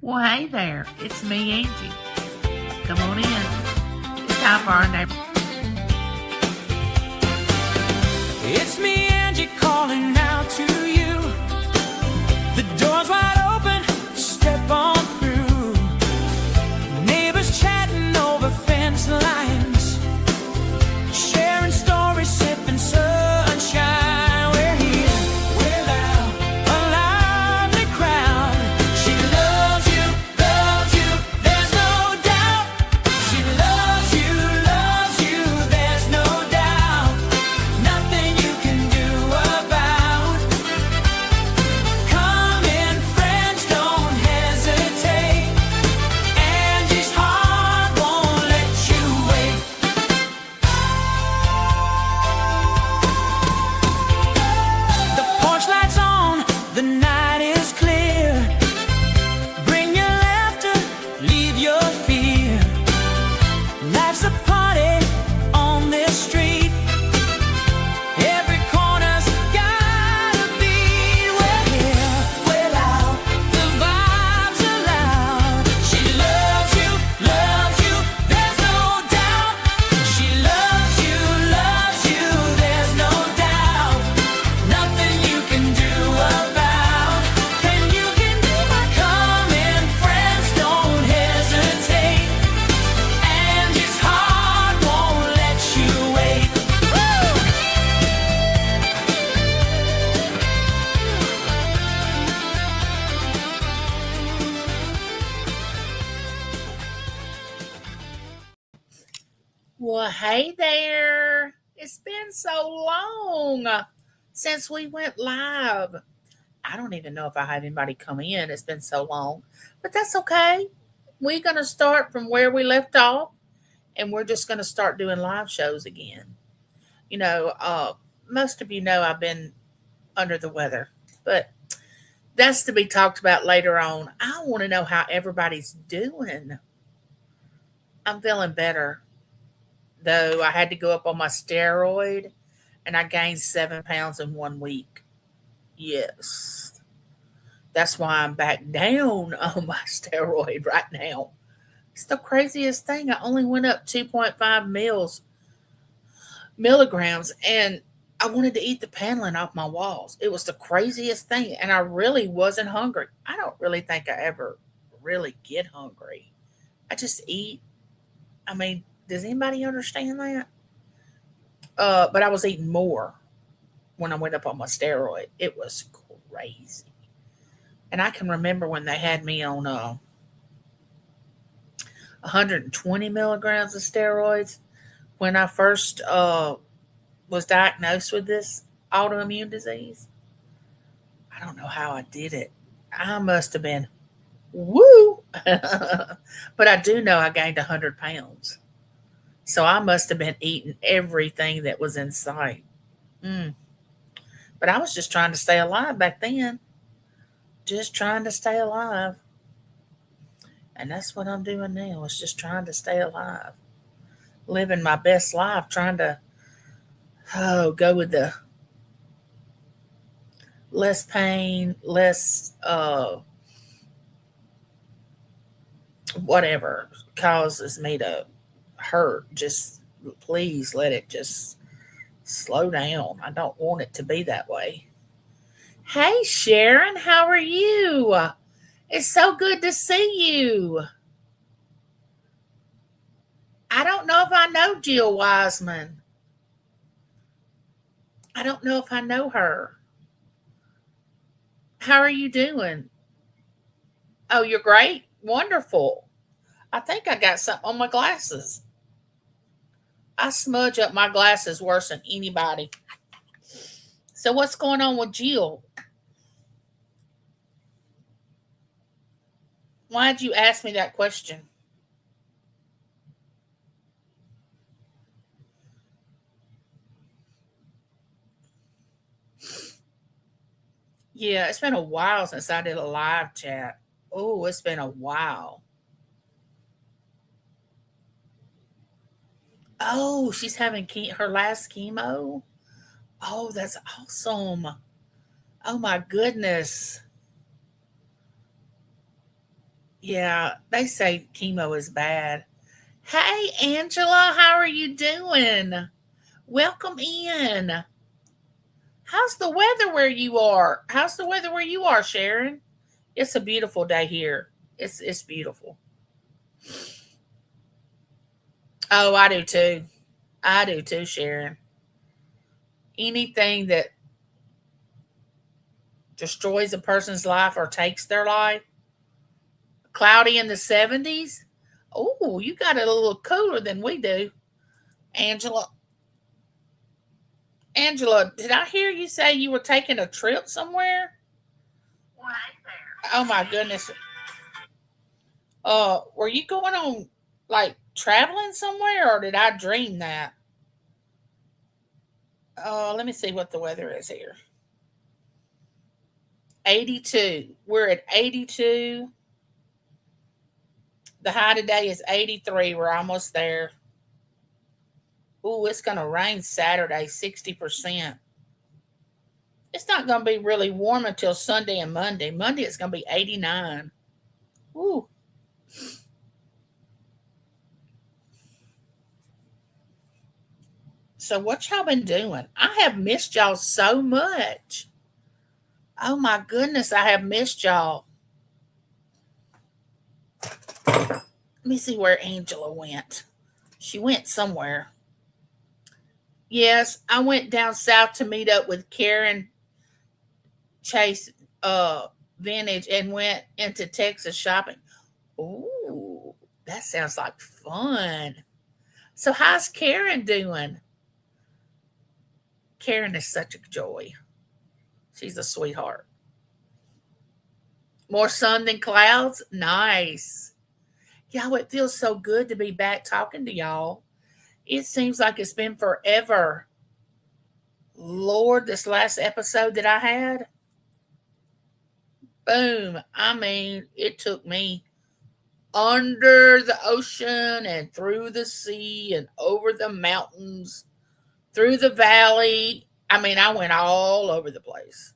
Well, hey there. It's me, Angie. Come on in. It's time for our neighbor. It's me, Angie, calling out to you. The door's wide open, step on through. Neighbors chatting over fence lines, sharing stories, sipping sunshine. We're here, we're loud, a lively crowd. She loves you, there's no doubt. She loves you, there's no doubt. Nothing you can do about. Come in, friends, don't hesitate. Angie's heart won't let you wait. The porch light's on, the night is clear. Bring your laughter, leave your fear. Life's a party on this street. Every corner's got a beat. We're here, we're loud, the vibes are loud. She loves you, there's no doubt. She loves you, there's no doubt. Nothing you can do about. And you can do my come in, friends, don't hesitate. Angie's heart won't let you wait. Well, hey there. It's been so long since we went live. I don't even know if I had anybody come in. It's been so long, but that's okay. We're going to start from where we left off, and we're just going to start doing live shows again. You know, most of you know I've been under the weather, but that's to be talked about later on. I want to know how everybody's doing. I'm feeling better, though I had to go up on my steroid and I gained 7 pounds in 1 week. Yes. That's why I'm back down on my steroid right now. It's the craziest thing. I only went up 2.5 milligrams and I wanted to eat the paneling off my walls. It was the craziest thing. And I really wasn't hungry. I don't really think I ever really get hungry. I just eat. I mean, does anybody understand that? But I was eating more when I went up on my steroid. It was crazy. And I can remember when they had me on 120 milligrams of steroids when I first was diagnosed with this autoimmune disease. I don't know how I did it. I must have been woo. But I do know I gained 100 pounds. So I must have been eating everything that was in sight. Mm. But I was just trying to stay alive back then. Just trying to stay alive. And that's what I'm doing now, is just trying to stay alive. Living my best life, trying to go with the less pain, less whatever causes me to hurt. Just please let it just slow down. I don't want it to be that way. Hey, Sharon, how are you? It's so good to see you. I don't know if I know Jill Wiseman. I don't know if I know her. How are you doing? Oh, you're great. Wonderful. I think I got something on my glasses. I smudge up my glasses worse than anybody. So, what's going on with Jill? Why'd you ask me that question? Yeah, it's been a while since I did a live chat. Oh, it's been a while. Oh, she's having her last chemo. Oh, that's awesome. Oh my goodness. Yeah, they say chemo is bad. Hey, Angela, how are you doing? Welcome in. How's the weather where you are? How's the weather where you are, Sharon? It's a beautiful day here. It's beautiful. Oh, I do too. I do too, Sharon. Anything that destroys a person's life or takes their life. Cloudy in the 70s. Oh, you got it a little cooler than we do. Angela, Angela, did I hear you say you were taking a trip somewhere? Oh my goodness. Were you going on like traveling somewhere or did I dream that? Let me see what the weather is here. 82. We're at 82. The high today is 83. We're almost there. Ooh, it's going to rain Saturday, 60%. It's not going to be really warm until Sunday and Monday. Monday, it's going to be 89. Ooh. So, what y'all been doing? I have missed y'all so much. Oh my goodness, I have missed y'all. Let me see where Angela went. She went somewhere. Yes, I went down south to meet up with Karen Chase Vintage and went into Texas shopping. Ooh, that sounds like fun. So how's Karen doing? Karen is such a joy. She's a sweetheart. More sun than clouds? Nice. Y'all, it feels so good to be back talking to y'all. It seems like it's been forever. Lord, this last episode that I had, boom. I mean, it took me under the ocean and through the sea and over the mountains, through the valley. I mean, I went all over the place.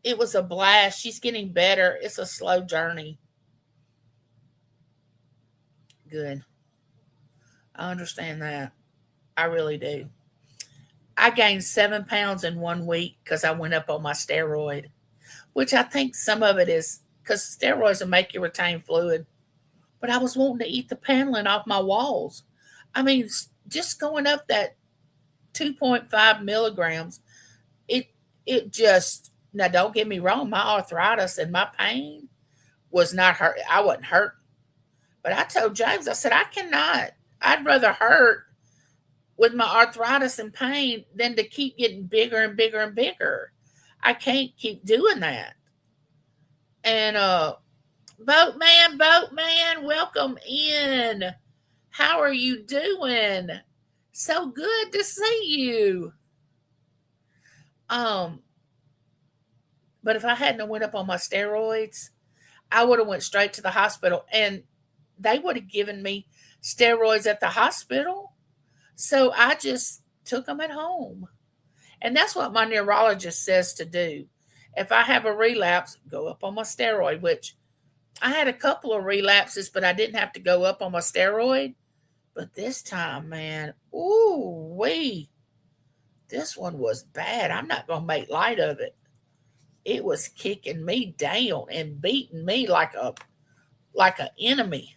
It was a blast. She's getting better. It's a slow journey. Good. I understand that. I really do. I gained 7 pounds in 1 week because I went up on my steroid, which I think some of it is because steroids will make you retain fluid. But I was wanting to eat the paneling off my walls. I mean, just going up that 2.5 milligrams, it it just now don't get me wrong, my arthritis and my pain was not hurt. I wasn't hurt, but I told James, I said I cannot. I'd rather hurt with my arthritis and pain than to keep getting bigger and bigger and bigger. I can't keep doing that. And boatman, welcome in. How are you doing? So good to see you. Um, but if I hadn't went up on my steroids, I would have went straight to the hospital and they would have given me steroids at the hospital. So I just took them at home. And that's what my neurologist says to do. If I have a relapse, go up on my steroid, which I had a couple of relapses, but I didn't have to go up on my steroid. But this time, man, ooh wee, this one was bad. I'm not gonna make light of it. It was kicking me down and beating me like an enemy.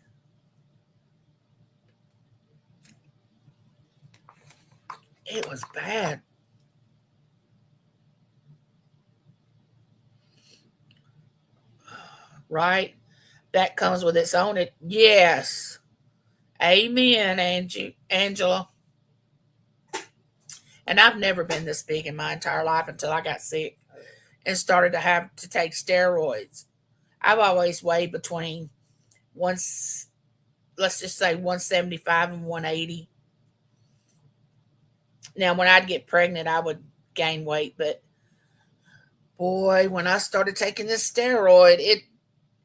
It was bad, right? That comes with its own. It yes, amen, Angie, Angela. And I've never been this big in my entire life until I got sick and started to have to take steroids. I've always weighed between once, let's just say 175 and 180. Now, when I'd get pregnant, I would gain weight, but boy, when I started taking this steroid,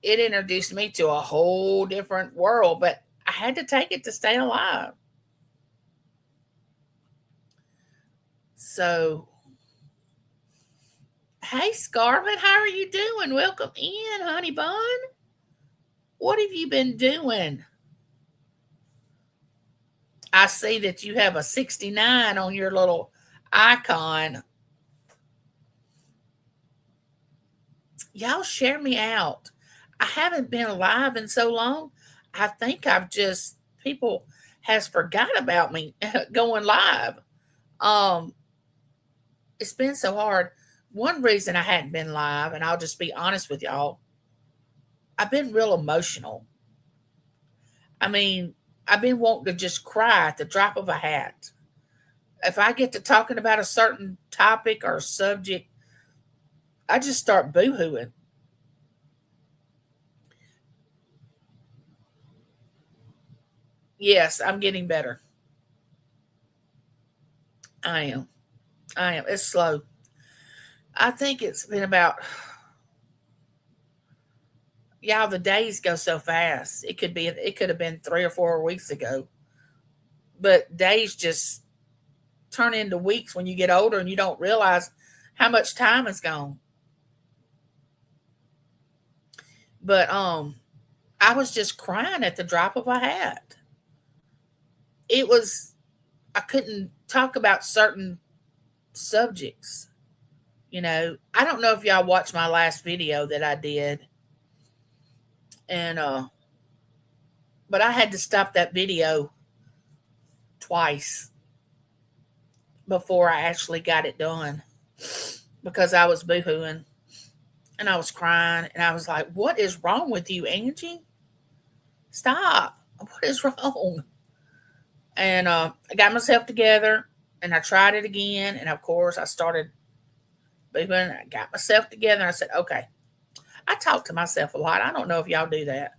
it introduced me to a whole different world. But I had to take it to stay alive. So, hey, Scarlett, how are you doing? Welcome in, honey bun. What have you been doing? I see that you have a 69 on your little icon. Y'all share me out. I haven't been live in so long. I think I've just people has forgot about me going live. Um it's been so hard. One reason I hadn't been live, and I'll just be honest with y'all, I've been real emotional. I mean, I've been wanting to just cry at the drop of a hat. If I get to talking about a certain topic or subject, I just start boo-hooing. Yes, I'm getting better. I am. I am. It's slow. I think it's been about, yeah, the days go so fast. It could have been 3 or 4 weeks ago. But days just turn into weeks when you get older and you don't realize how much time has gone. But I was just crying at the drop of a hat. It was I couldn't talk about certain subjects. I don't know if y'all watched my last video that I did, and but I had to stop that video twice before I actually got it done because I was boohooing and I was crying and I was like, "What is wrong with you, Angie? Stop! What is wrong?" And I got myself together and I tried it again, and of course I started boohooing. I got myself together and I said, "Okay." I talk to myself a lot. I don't know if y'all do that,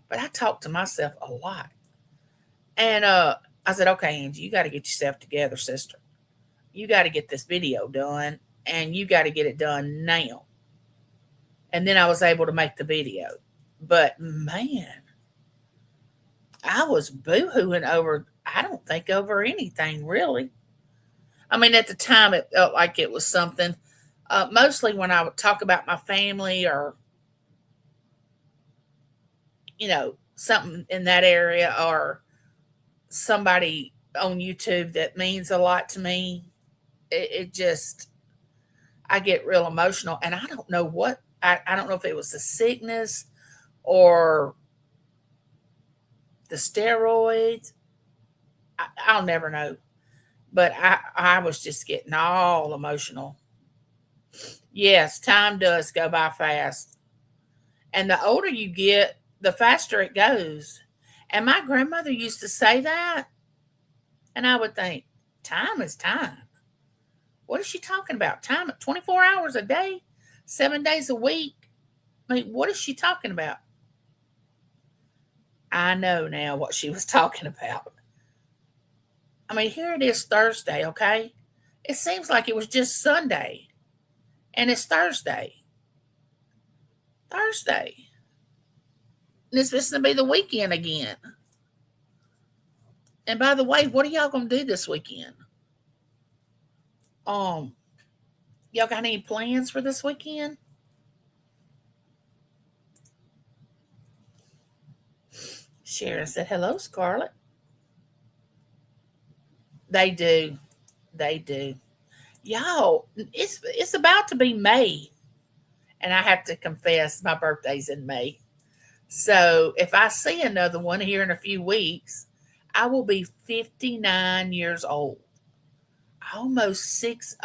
but I talk to myself a lot. And I said, "Okay, Angie, you got to get yourself together, sister. You got to get this video done, and you got to get it done now." And then I was able to make the video. But man, I was boohooing over, I don't think over anything really. I mean, at the time, it felt like it was something. Mostly when I would talk about my family or, something in that area, or somebody on YouTube that means a lot to me, it just, I get real emotional. And I don't know I don't know if it was the sickness or the steroids. I'll never know. But I was just getting all emotional. Yes, time does go by fast. And the older you get, the faster it goes. And my grandmother used to say that. And I would think, time is time. What is she talking about? Time at 24 hours a day, 7 days a week. I mean, what is she talking about? I know now what she was talking about. I mean, here it is Thursday, okay? It seems like it was just Sunday. And it's Thursday. Thursday. And it's just going to be the weekend again. And by the way, what are y'all going to do this weekend? Um, y'all got any plans for this weekend? Sharon said, "Hello, Scarlett." They do. They do. Y'all, it's about to be May. And I have to confess, my birthday's in May. So if I see another one here in a few weeks, I will be 59 years old. Almost 60.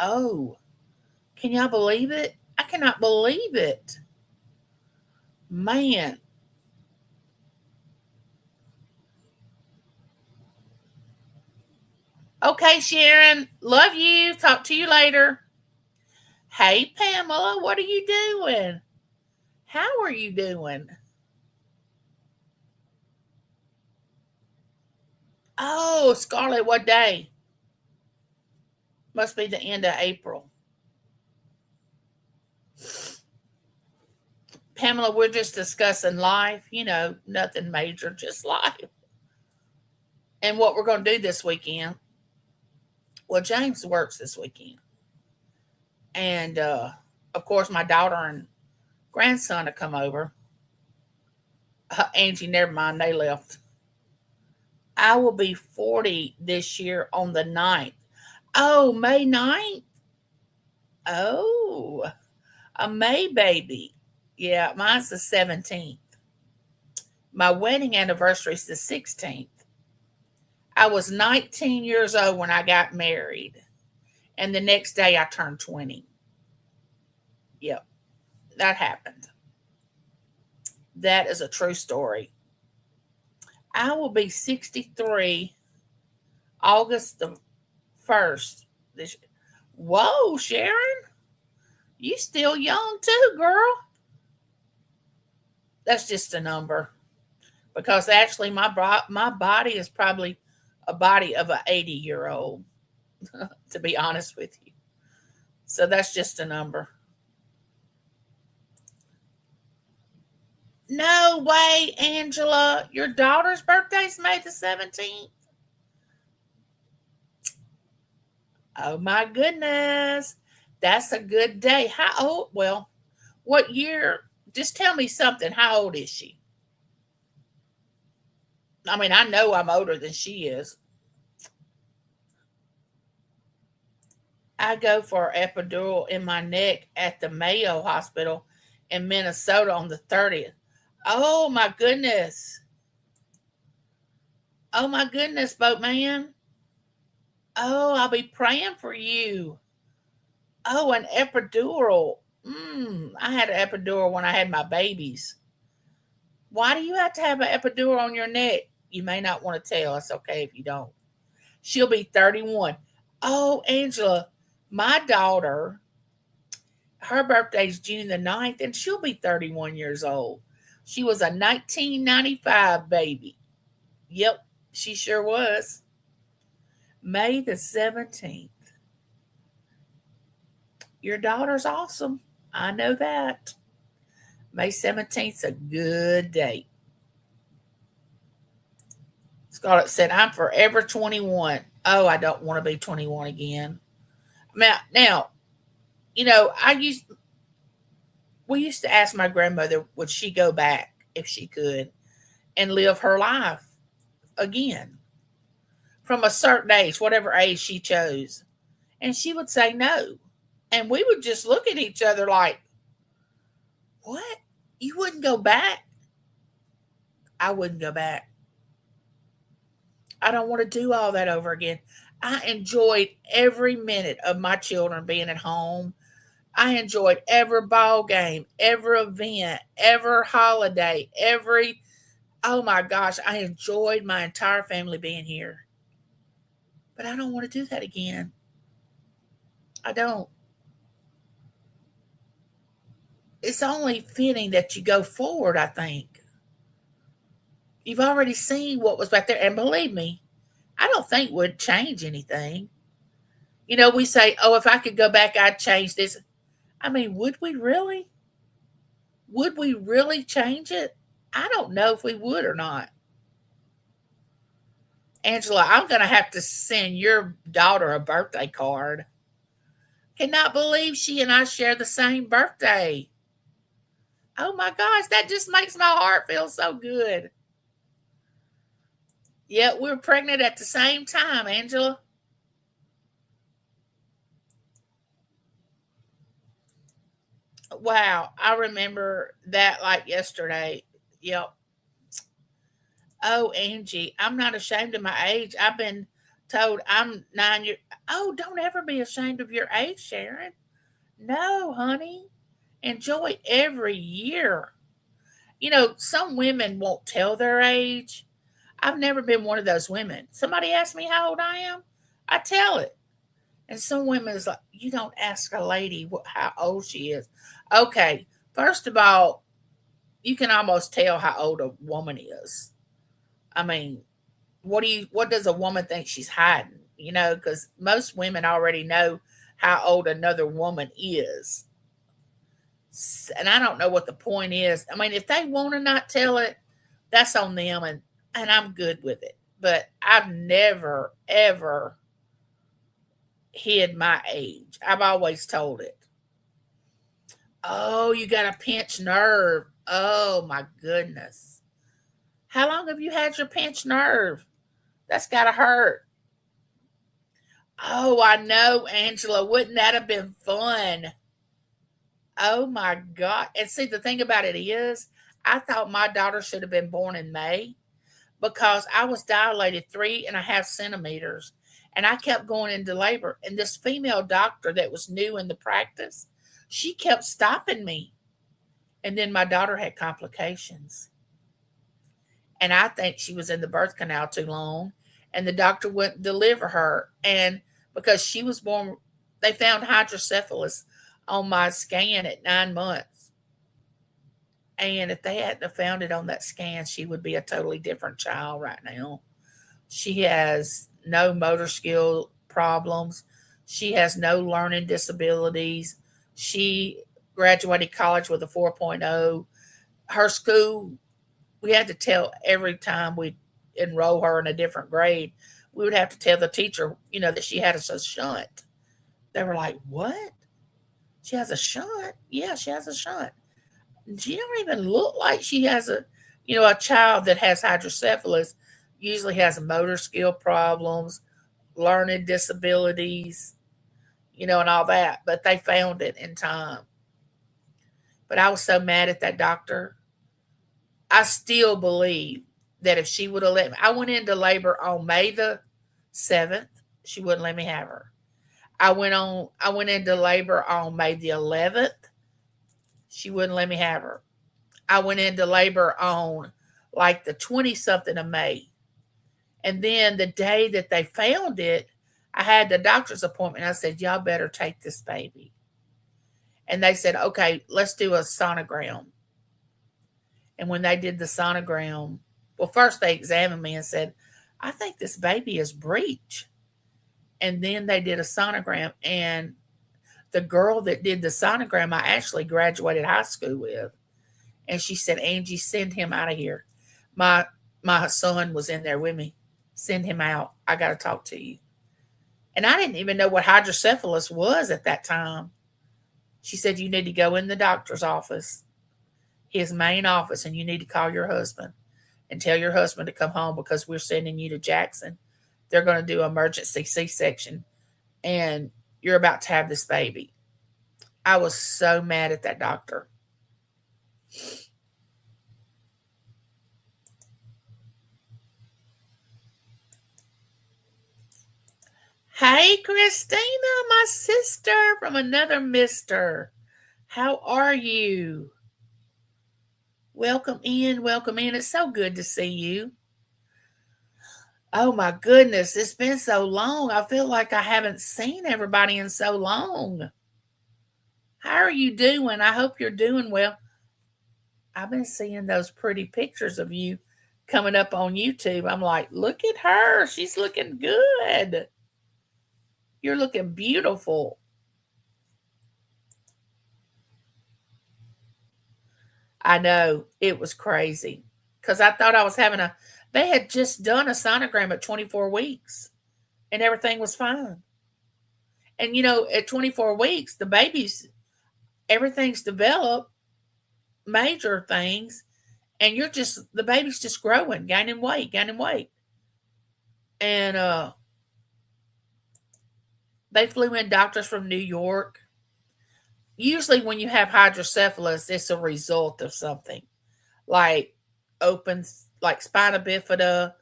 Can y'all believe it? I cannot believe it. Man. Okay, Sharon. Love you. Talk to you later. Hey, Pamela. What are you doing? How are you doing? Oh, Scarlett, what day? Must be the end of April. Pamela, we're just discussing life, nothing major, just life. And what we're going to do this weekend. Well, James works this weekend. And of course, my daughter and grandson will come over. Angie, never mind. They left. I will be 40 this year on the 9th. Oh, May 9th? Oh, a May baby. Yeah, mine's the 17th. My wedding anniversary is the 16th. I was 19 years old when I got married, and the next day I turned 20. Yep, that happened. That is a true story. I will be 63 August the 1st. This, whoa, Sharon, you still young too, girl. That's just a number because actually my body is probably a body of an 80-year-old, to be honest with you. So that's just a number. No way, Angela. Your daughter's birthday's May the 17th. Oh my goodness. That's a good day. How old? Well, what year? Just tell me something. How old is she? I mean, I know I'm older than she is. I go for epidural in my neck at the Mayo Hospital in Minnesota on the 30th. Oh my goodness. Oh my goodness, boatman. Oh, I'll be praying for you. Oh, an epidural. I had an epidural when I had my babies. Why do you have to have an epidural on your neck? You may not want to tell. It's okay if you don't. She'll be 31. Oh, Angela, my daughter, her birthday's June the 9th, and she'll be 31 years old. She was a 1995 baby. Yep, she sure was. May the 17th. Your daughter's awesome. I know that. May 17th's a good date. Scarlett said, I'm forever 21. Oh, I don't want to be 21 again. Now, we used to ask my grandmother, would she go back if she could and live her life again from a certain age, whatever age she chose. And she would say no. And we would just look at each other like, what? You wouldn't go back? I wouldn't go back. I don't want to do all that over again. I enjoyed every minute of my children being at home. I enjoyed every ball game, every event, every holiday, oh my gosh, I enjoyed my entire family being here. But I don't want to do that again. I don't. It's only fitting that you go forward, I think. You've already seen what was back there. And believe me, I don't think would change anything. We say, oh, if I could go back, I'd change this. I mean, would we really? Would we really change it? I don't know if we would or not. Angela, I'm going to have to send your daughter a birthday card. Cannot believe she and I share the same birthday. Oh my gosh, that just makes my heart feel so good. Yeah, we were pregnant at the same time, Angela. Wow, I remember that like yesterday. Yep. Oh, Angie, I'm not ashamed of my age. I've been told I'm 9 years. Oh, don't ever be ashamed of your age, Sharon. No, honey. Enjoy every year. Some women won't tell their age. I've never been one of those women. Somebody asks me how old I am, I tell it. And some women is like, you don't ask a lady how old she is. Okay, first of all, you can almost tell how old a woman is. I mean, what does a woman think she's hiding? Because most women already know how old another woman is. And I don't know what the point is. I mean, if they want to not tell it, that's on them, and I'm good with it. But I've never ever hid my age. I've always told it. Oh, you got a pinched nerve. Oh my goodness. How long have you had your pinched nerve? That's got to hurt. Oh, I know, Angela. Wouldn't that have been fun? Oh my God. And see, the thing about it is, I thought my daughter should have been born in May because I was dilated 3.5 centimeters and I kept going into labor. And this female doctor that was new in the practice, she kept stopping me. And then my daughter had complications. And I think she was in the birth canal too long. And the doctor wouldn't deliver her. And because she was born, they found hydrocephalus on my scan at 9 months. And if they hadn't found it on that scan, she would be a totally different child right now. She has no motor skill problems. She has no learning disabilities. She graduated college with a 4.0. Her school, we had to tell every time we enroll her in a different grade, we would have to tell the teacher, that she had a shunt. They were like, what? She has a shunt? Yeah, she has a shunt. She don't even look like she has a child that has hydrocephalus usually has motor skill problems, learning disabilities, and all that. But they found it in time. But I was so mad at that doctor. I still believe that if she would have let me, I went into labor on May the 7th. She wouldn't let me have her. I went into labor on May the 11th. She wouldn't let me have her. I went into labor on like the 20 something of May. And then the day that they found it, I had the doctor's appointment. I said, y'all better take this baby. And they said, okay, let's do a sonogram. And when they did the sonogram, well, first they examined me and said, I think this baby is breech. And then they did a sonogram. And the girl that did the sonogram, I actually graduated high school with. And she said, Angie, send him out of here. My son was in there with me. Send him out. I got to talk to you. And I didn't even know what hydrocephalus was at that time. She said, you need to go in the doctor's office, his main office, and you need to call your husband and tell your husband to come home because we're sending you to Jackson. They're going to do emergency C-section, and you're about to have this baby. I was so mad at that doctor. Hey, Christina, my sister from another mister. How are you? Welcome in, welcome in. It's so good to see you. Oh my goodness, it's been so long. I feel like I haven't seen everybody in so long. How are you doing? I hope you're doing well. I've been seeing those pretty pictures of you coming up on YouTube. I'm like, look at her. She's looking good. You're looking beautiful. I know. It was crazy. Because I thought I was they had just done a sonogram at 24 weeks. And everything was fine. And at 24 weeks, everything's developed, major things. And the baby's just growing, gaining weight. And they flew in doctors from New York. Usually when you have hydrocephalus, it's a result of something like spina bifida,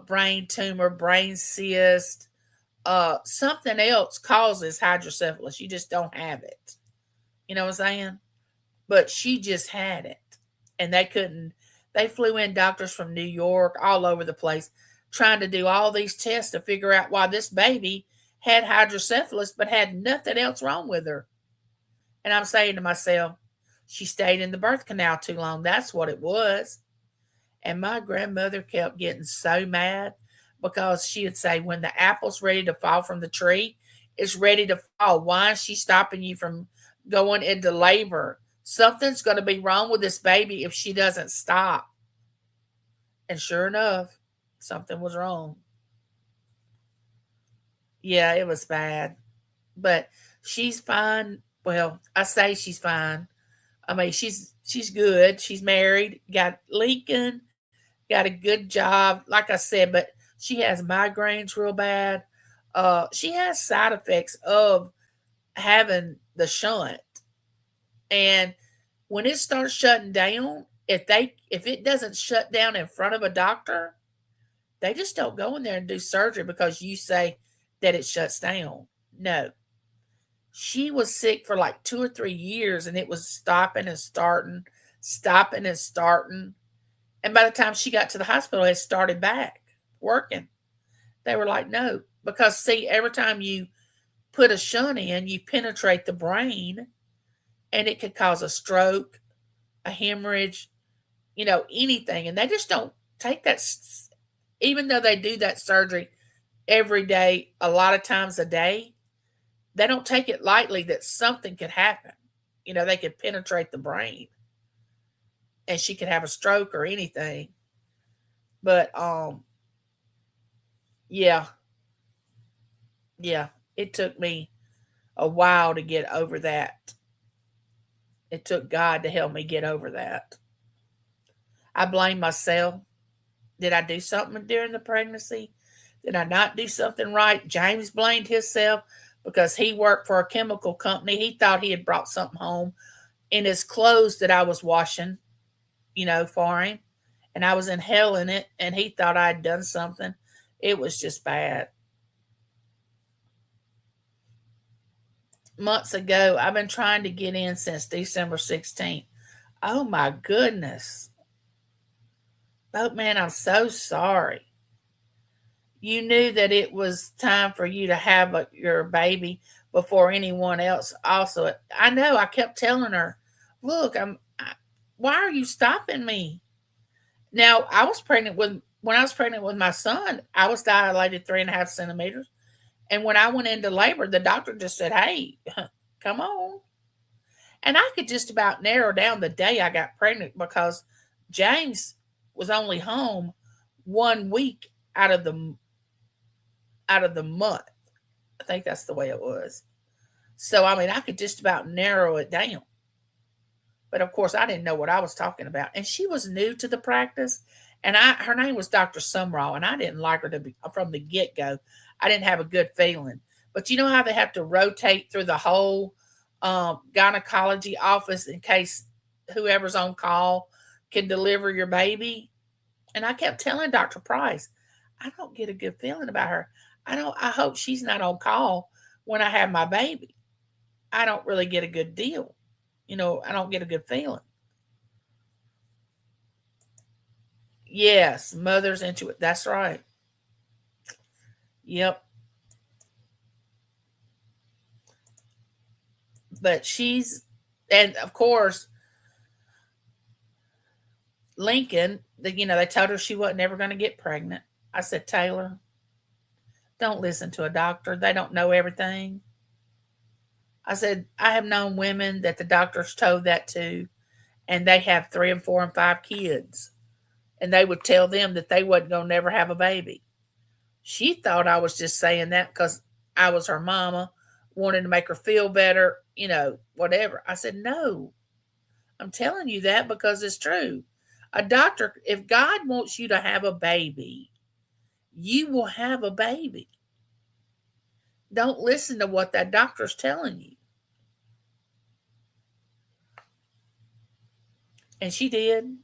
brain tumor, brain cyst, something else causes hydrocephalus. You just don't have it. You know what I'm saying? But she just had it. And they flew in doctors from New York, all over the place, trying to do all these tests to figure out why this baby had hydrocephalus but had nothing else wrong with her. And I'm saying to myself, she stayed in the birth canal too long. That's what it was. And my grandmother kept getting so mad because she would say, when the apple's ready to fall from the tree, it's ready to fall. Why is she stopping you from going into labor? Something's going to be wrong with this baby if she doesn't stop. And sure enough, something was wrong. Yeah, it was bad. But she's fine. Well, I say she's fine. I mean, she's good. She's married, got Lincoln, got a good job, like I said, but she has migraines real bad. She has side effects of having the shunt. And when it starts shutting down, if it doesn't shut down in front of a doctor, they just don't go in there and do surgery because you say that it shuts down. No. She was sick for like 2 or 3 years and it was stopping and starting, stopping and starting. And by the time she got to the hospital, it started back working. They were like, no, because see, every time you put a shunt in, you penetrate the brain and it could cause a stroke, a hemorrhage, anything. And they just don't take that, even though they do that surgery every day, a lot of times a day, they don't take it lightly that something could happen. They could penetrate the brain and she could have a stroke or anything. But yeah, yeah, it took me a while to get over that. It took God to help me get over that. I blame myself. Did I do something during the pregnancy? Did I not do something right? James blamed himself because he worked for a chemical company. He thought he had brought something home in his clothes that I was washing, for him. And I was in hell in it, and he thought I had done something. It was just bad. Months ago, I've been trying to get in since December 16th. Oh my goodness. Boat man, I'm so sorry. You knew that it was time for you to have your baby before anyone else. Also, I know. I kept telling her, "Look, why are you stopping me?" Now, when I was pregnant with my son, I was dilated 3.5 centimeters, and when I went into labor, the doctor just said, "Hey, come on." And I could just about narrow down the day I got pregnant because James was only home 1 week out of the month. I think that's the way it was. So I mean, I could just about narrow it down. But of course, I didn't know what I was talking about. And she was new to the practice, and her name was Dr. Sumrall, and I didn't like her from the get go. I didn't have a good feeling. But you know how they have to rotate through the whole gynecology office in case whoever's on call can deliver your baby? And I kept telling Dr. Price, I don't get a good feeling about her. I hope she's not on call when I have my baby. I don't really get a good deal. I don't get a good feeling. Yes, mother's into it. That's right. Yep. But and of course, Lincoln, they told her she wasn't ever going to get pregnant. I said, Taylor, don't listen to a doctor. They don't know everything. I said, I have known women that the doctors told that to, and they have 3 and 4 and 5 kids. And they would tell them that they wasn't going to never have a baby. She thought I was just saying that because I was her mama, wanted to make her feel better, whatever. I said, no, I'm telling you that because it's true. A doctor, if God wants you to have a baby, you will have a baby. Don't listen to what that doctor's telling you. And she did.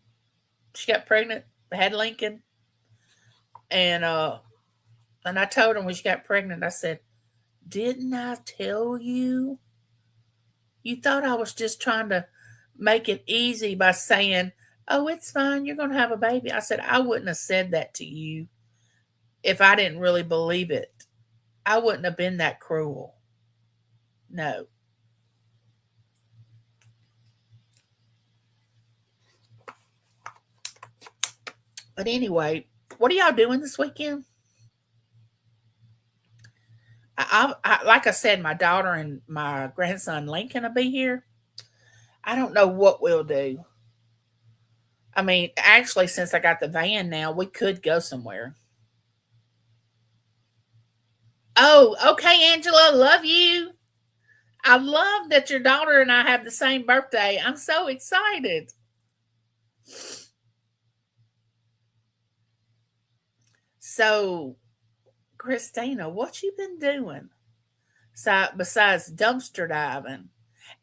She got pregnant, had Lincoln. And I told her when she got pregnant, I said, didn't I tell you? You thought I was just trying to make it easy by saying, oh, it's fine, you're going to have a baby. I said, I wouldn't have said that to you if I didn't really believe it. I wouldn't have been that cruel. No. But anyway, what are y'all doing this weekend? Like I said, my daughter and my grandson Lincoln will be here. I don't know what we'll do. I mean, actually, since I got the van now, we could go somewhere. Oh, okay, Angela, love you. I love that your daughter and I have the same birthday. I'm so excited. So, Christina, what you been doing besides dumpster diving?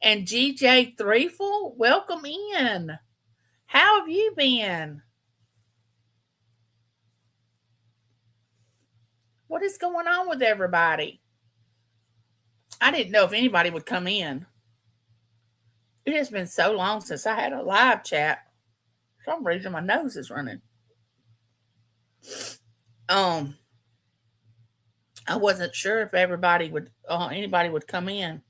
And GJ Threeful, welcome in. How have you been? What is going on with everybody? I didn't know if anybody would come in. It has been so long since I had a live chat. For some reason, my nose is running. I wasn't sure if anybody would come in.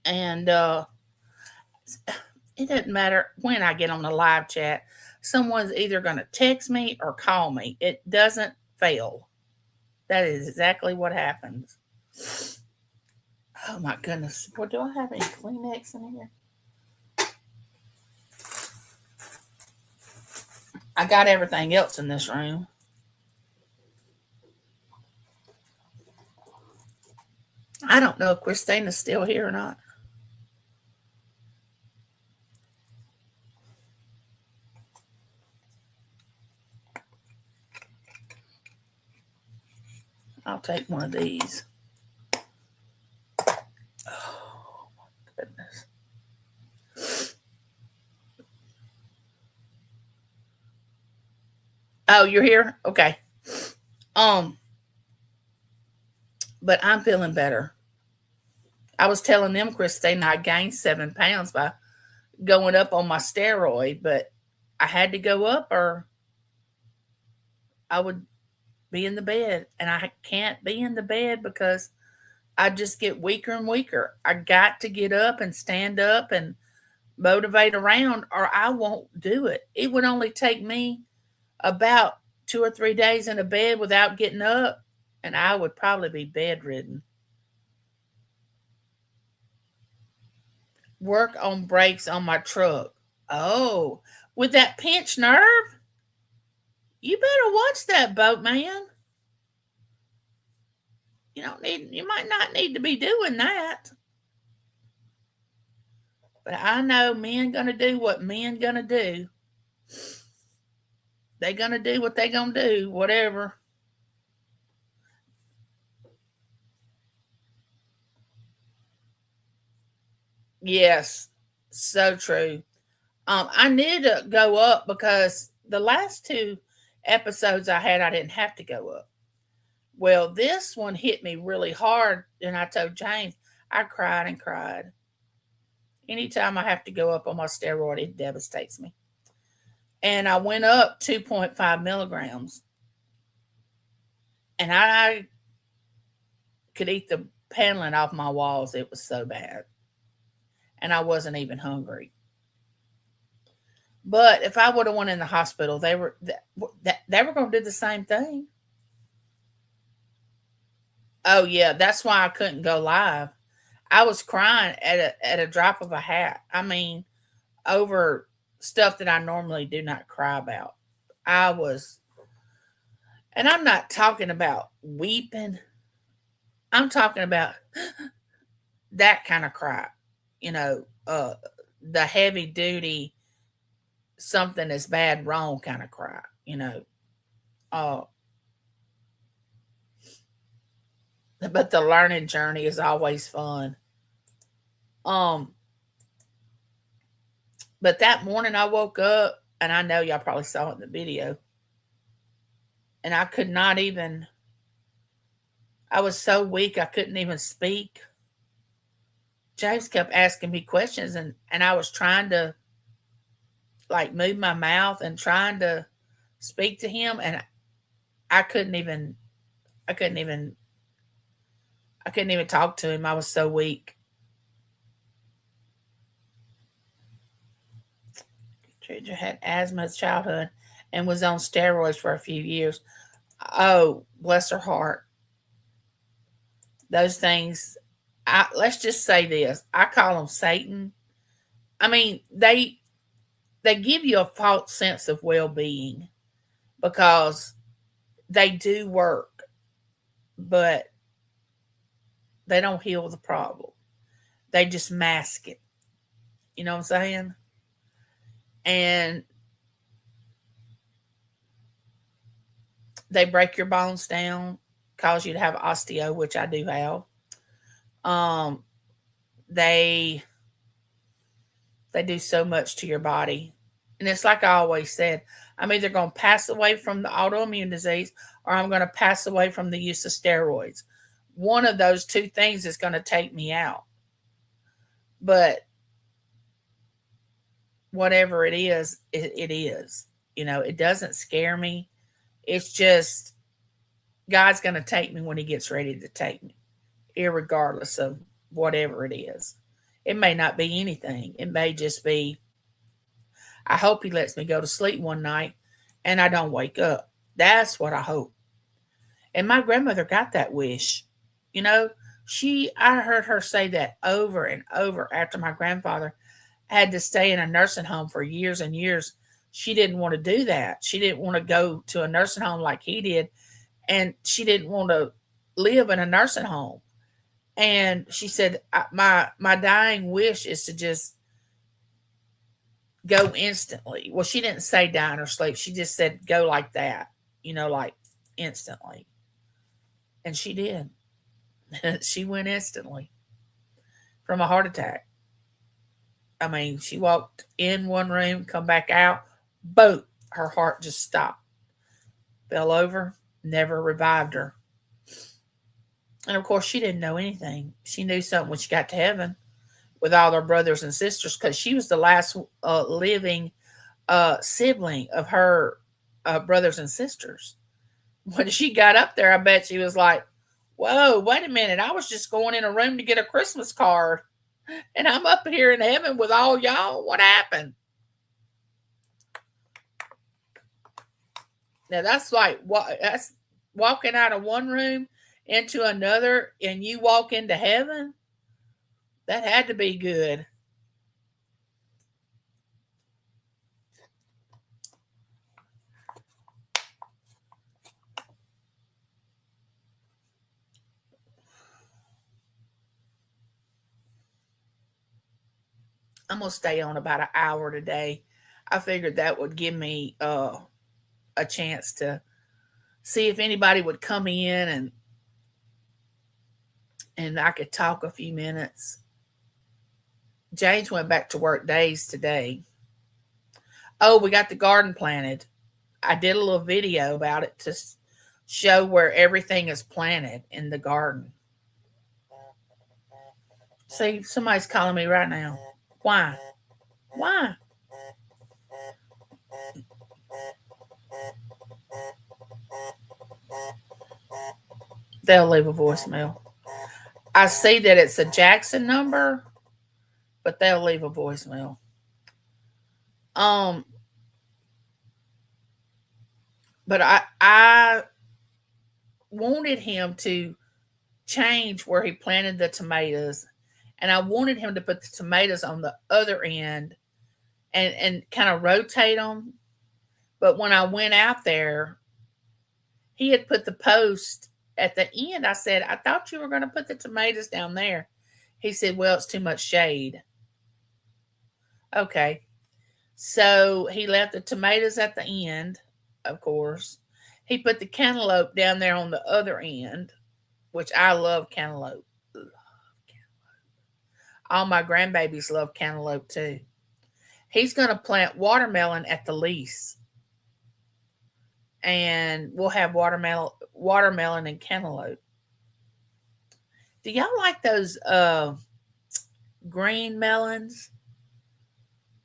And it doesn't matter when I get on the live chat. Someone's either going to text me or call me. It doesn't fail. That is exactly what happens. Oh my goodness. Well, do I have any Kleenex in here? I got everything else in this room. I don't know if Christina's still here or not. I'll take one of these. Oh my goodness. Oh, you're here? Okay. But I'm feeling better. I was telling them, Christine, I gained 7 pounds by going up on my steroid, but I had to go up or I would be in the bed. And I can't be in the bed because I just get weaker and weaker. I got to get up and stand up and motivate around or I won't do it. It would only take me about 2 or 3 days in a bed without getting up, and I would probably be bedridden. Work on brakes on my truck. Oh, with that pinched nerve? You better watch that, boatman. You might not need to be doing that. But I know men gonna do what men gonna do. They gonna do what they gonna do, whatever. Yes, so true. I need to go up because the last 2 episodes I had, I didn't have to go up. Well, this one hit me really hard, and I told James, I cried and cried. Anytime I have to go up on my steroid, it devastates me. And I went up 2.5 milligrams, and I could eat the paneling off my walls. It was so bad. And I wasn't even hungry. But if I would have went in the hospital, they were going to do the same thing. Oh yeah, that's why I couldn't go live. I was crying at a drop of a hat. I mean, over stuff that I normally do not cry about. I was, and I'm not talking about weeping. I'm talking about that kind of cry. The heavy duty, something is bad wrong kind of cry. But the learning journey is always fun. But that morning I woke up, and I know y'all probably saw it in the video, and I could not even. I was so weak I couldn't even speak. James kept asking me questions, and I was trying to like move my mouth and trying to speak to him, and I couldn't even talk to him. I was so weak. Treacher had asthma as childhood and was on steroids for a few years. Oh, bless her heart. Those things, let's just say this. I call them Satan. I mean, they give you a false sense of well-being because they do work, but They don't heal the problem. They just mask it. You know what I'm saying? And they break your bones down, cause you to have osteo, which I do have. Um, they they do so much to your body. And it's like I always said, I'm either going to pass away from the autoimmune disease or I'm going to pass away from the use of steroids. One of those two things is going to take me out. But whatever it is, it is. You know, it doesn't scare me. It's just God's going to take me when He gets ready to take me, irregardless of whatever it is. It may not be anything. It may just be, I hope He lets me go to sleep one night and I don't wake up. That's what I hope. And my grandmother got that wish. You know, I heard her say that over and over after my grandfather had to stay in a nursing home for years and years. She didn't want to do that. She didn't want to go to a nursing home like he did. And she didn't want to live in a nursing home. And she said, my dying wish is to just go instantly. Well, she didn't say die in her sleep. She just said go like that, you know, like instantly. And she did. She went instantly from a heart attack. I mean, she walked in one room, come back out, boom, her heart just stopped. Fell over, never revived her. And of course, she didn't know anything. She knew something when she got to heaven with all her brothers and sisters because she was the last living sibling of her brothers and sisters. When she got up there, I bet she was like, whoa, wait a minute. I was just going in a room to get a Christmas card. And I'm up here in heaven with all y'all. What happened? Now that's like that's walking out of one room into another, and you walk into heaven. That had to be good. I'm gonna stay on about an hour today. I figured that would give me a chance to see if anybody would come in and I could talk a few minutes. James went back to work days today. Oh, we got the garden planted. I did a little video about it to show where everything is planted in the garden. See, somebody's calling me right now. Why? Why? They'll leave a voicemail. I see that it's a Jackson number, but they'll leave a voicemail. But I wanted him to change where he planted the tomatoes, and I wanted him to put the tomatoes on the other end and kind of rotate them. But when I went out there, he had put the post at the end. I said, I thought you were going to put the tomatoes down there. He said, well, it's too much shade. Okay. So he left the tomatoes at the end, of course. He put the cantaloupe down there on the other end, which I love cantaloupe. All my grandbabies love cantaloupe too. He's going to plant watermelon at the lease. And we'll have watermelon and cantaloupe. Do y'all like those green melons?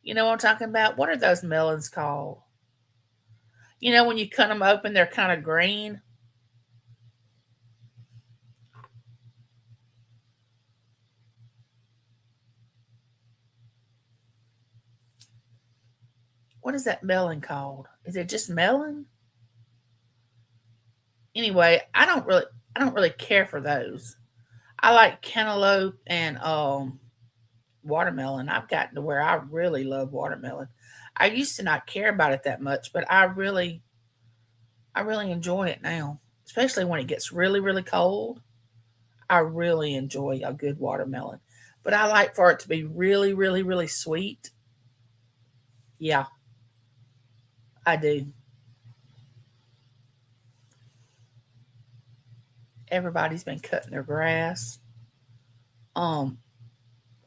You know what I'm talking about? What are those melons called? You know, when you cut them open, they're kind of green. What is that melon called? Is it just melon? Anyway, I don't really care for those. I like cantaloupe and watermelon. I've gotten to where I really love watermelon. I used to not care about it that much, but I really enjoy it now, especially when it gets really, really cold. I really enjoy a good watermelon. But I like for it to be really, really, really sweet. Yeah, I do. Everybody's been cutting their grass. Um,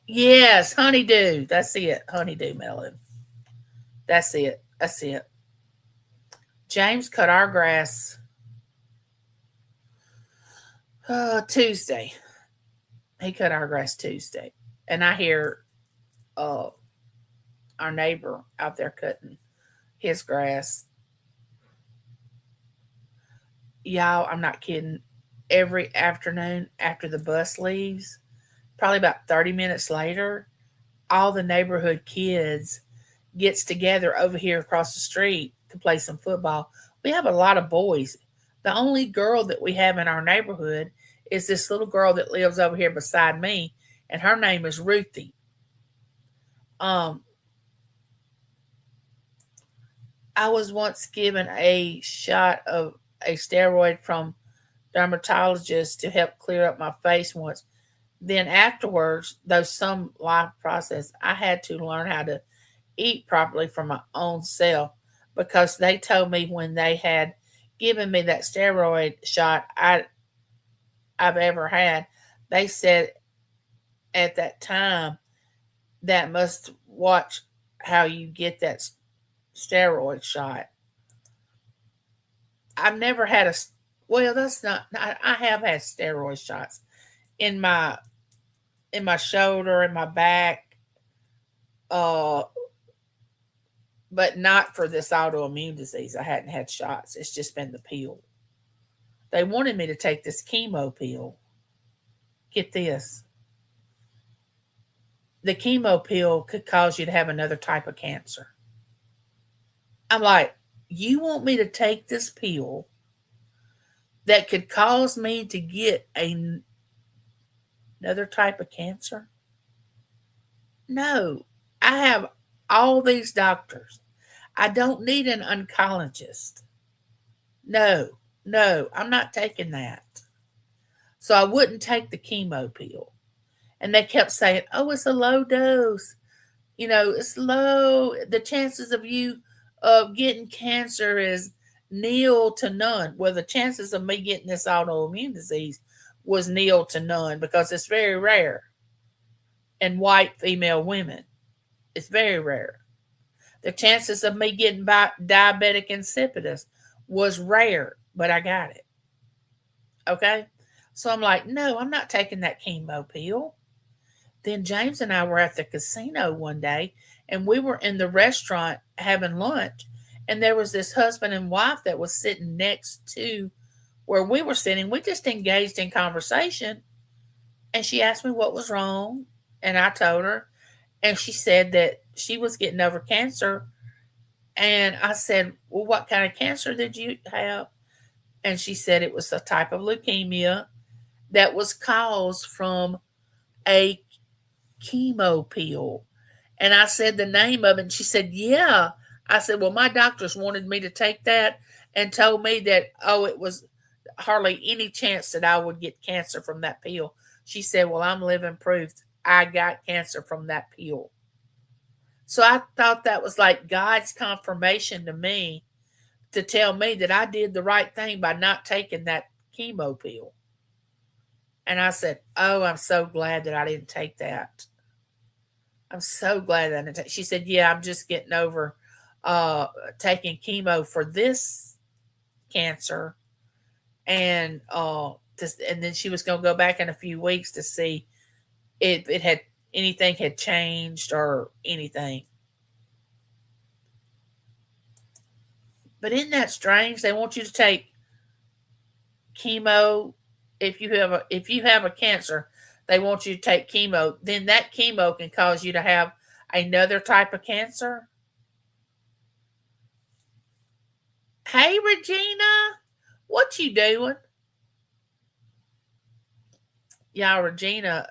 yes, honeydew. That's it. Honeydew melon. That's it. That's it. James cut our grass Tuesday. He cut our grass Tuesday. And I hear uh, our neighbor out there cutting his grass. Y'all, I'm not kidding. Every afternoon after the bus leaves, probably about 30 minutes later, all the neighborhood kids gets together over here across the street to play some football. We have a lot of boys. The only girl that we have in our neighborhood is this little girl that lives over here beside me, and her name is Ruthie. Um, I was once given a shot of a steroid from dermatologist to help clear up my face once. Then afterwards, though some life process, I had to learn how to eat properly for my own self because they told me when they had given me that steroid shot I've ever had, they said at that time that must watch how you get that steroid shot. I've never had a well. That's not. I have had steroid shots in my shoulder, in my back, uh, but not for this autoimmune disease. I hadn't had shots. It's just been the pill. They wanted me to take this chemo pill. Get this. The chemo pill could cause you to have another type of cancer. I'm like, you want me to take this pill that could cause me to get another type of cancer? No, I have all these doctors. I don't need an oncologist. No, no, I'm not taking that. So I wouldn't take the chemo pill. And they kept saying, oh, it's a low dose. You know, it's low. The chances of you getting cancer is nil to none. Well, the chances of me getting this autoimmune disease was nil to none because it's very rare in white female women. It's very rare. The chances of me getting diabetic insipidus was rare, but I got it. Okay? So I'm like, no, I'm not taking that chemo pill. Then James and I were at the casino one day and we were in the restaurant having lunch. And there was this husband and wife that was sitting next to where we were sitting. We just engaged in conversation. And she asked me what was wrong. And I told her. And she said that she was getting over cancer. And I said, well, what kind of cancer did you have? And she said it was a type of leukemia that was caused from a chemo pill. And I said the name of it. And she said, yeah. I said, well, my doctors wanted me to take that and told me that, oh, it was hardly any chance that I would get cancer from that pill. She said, well, I'm living proof I got cancer from that pill. So I thought that was like God's confirmation to me to tell me that I did the right thing by not taking that chemo pill. And I said, oh, I'm so glad that I didn't take that. I'm so glad that I didn't take. She said, yeah, I'm just getting over taking chemo for this cancer. And and then she was going to go back in a few weeks to see if it had anything had changed or anything. But isn't that strange? They want you to take chemo if you have a cancer. They want you to take chemo. Then that chemo can cause you to have another type of cancer. Hey, Regina, what you doing? Yeah, Regina,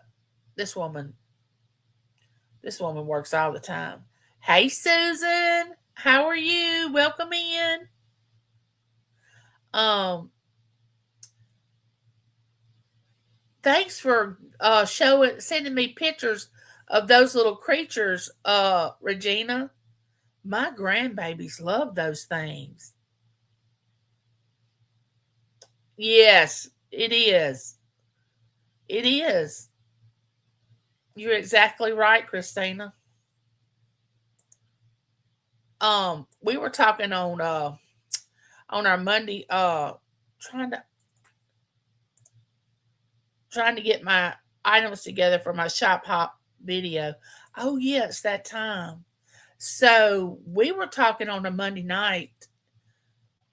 this woman works all the time. Hey, Susan, how are you? Welcome in. Um, Thanks for sending me pictures of those little creatures, Regina. My grandbabies love those things. Yes, it is. It is. You're exactly right, Christina. We were talking on our Monday, trying to trying to get my items together for my shop hop video. Oh yeah, it's that time. So we were talking on a Monday night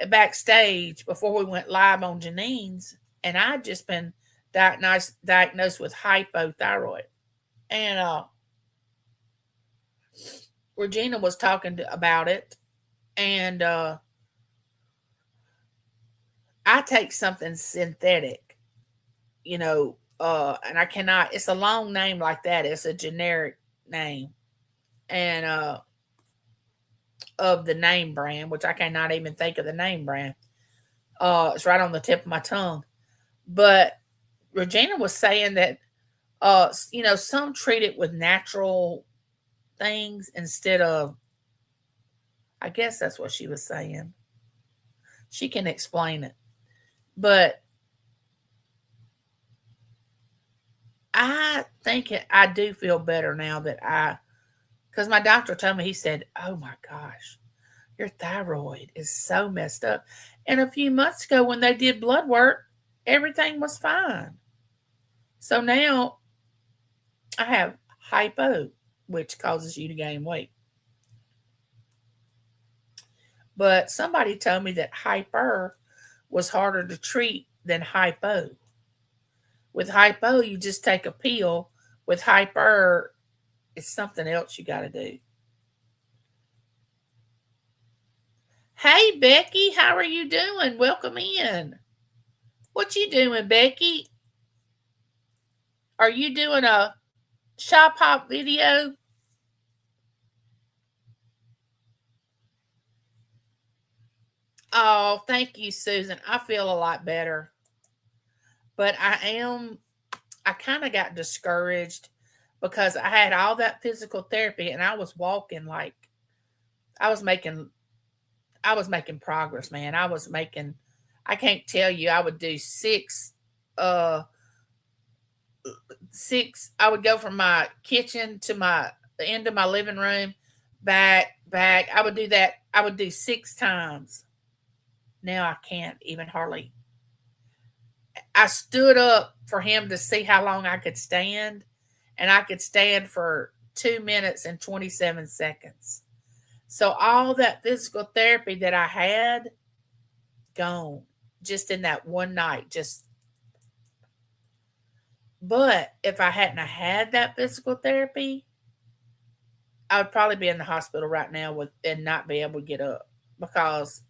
backstage before we went live on Janine's, and I'd just been diagnosed with hypothyroid. And Regina was talking about it, and I take something synthetic, and I cannot. It's a long name like that. It's a generic name, and of the name brand, which I cannot even think of the name brand. It's right on the tip of my tongue. But Regina was saying that, some treat it with natural things instead of. I guess that's what she was saying. She can explain it, but I think I do feel better now because my doctor told me, he said, "Oh my gosh, your thyroid is so messed up." And a few months ago, when they did blood work, everything was fine. So now I have hypo, which causes you to gain weight. But somebody told me that hyper was harder to treat than hypo. With hypo, you just take a pill. With hyper, it's something else you got to do. Hey, Becky, how are you doing? Welcome in. What you doing, Becky? Are you doing a shop hop video? Oh, thank you, Susan. I feel a lot better. But I kind of got discouraged because I had all that physical therapy and I was walking like I was making I was making progress, man. I can't tell you, I would do uh I would go from my kitchen to the end of my living room, back. I would do that. I would do 6 times. Now I can't even hardly. I stood up for him to see how long I could stand, and I could stand for 2 minutes and 27 seconds. So all that physical therapy that I had, gone just in that one night. But if I hadn't had that physical therapy, I would probably be in the hospital right now and not be able to get up, because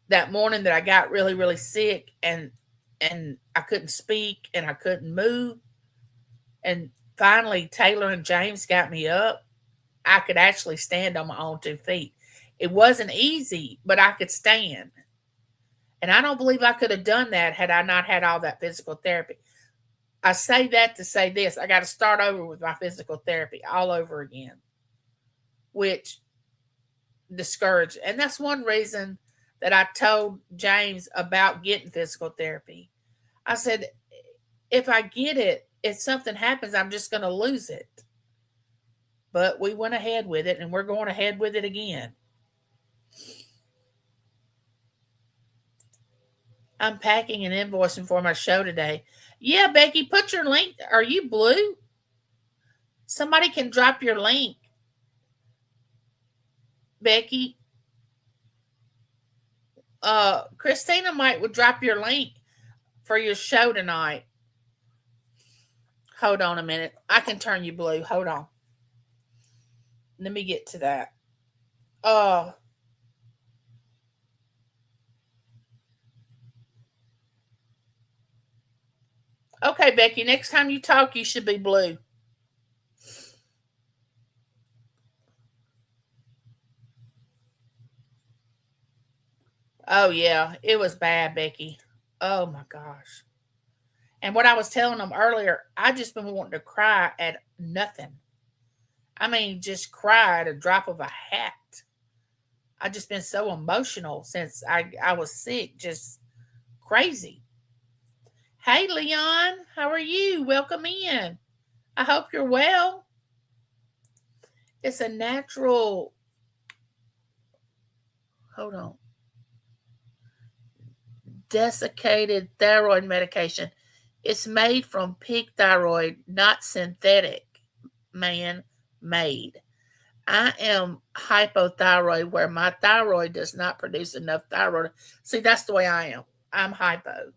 that morning that I got really, really sick, and I couldn't speak and I couldn't move, and finally Taylor and James got me up. I could actually stand on my own 2 feet. It wasn't easy, but I could stand. And I don't believe I could have done that had I not had all that physical therapy. I say that to say this: I got to start over with my physical therapy all over again, which discouraged. And that's one reason that I told James about getting physical therapy. I said, if I get it, if something happens, I'm just going to lose it. But we went ahead with it, and we're going ahead with it again. I'm packing and invoicing for my show today. Yeah, Becky, put your link. Are you blue? Somebody can drop your link. Becky. Christina would drop your link for your show tonight. Hold on a minute. I can turn you blue. Hold on. Let me get to that. Okay, Becky, next time you talk, you should be blue. Oh, yeah. It was bad, Becky. Oh, my gosh. And what I was telling them earlier, I just been wanting to cry at nothing. I mean, just cry at a drop of a hat. I just been so emotional since I was sick, just crazy. Hey, Leon, how are you? Welcome in. I hope you're well. It's a natural. Hold on. Desiccated thyroid medication. It's made from pig thyroid, not synthetic, man made. I am hypothyroid, where my thyroid does not produce enough thyroid. See, that's the way I am. I'm hypo.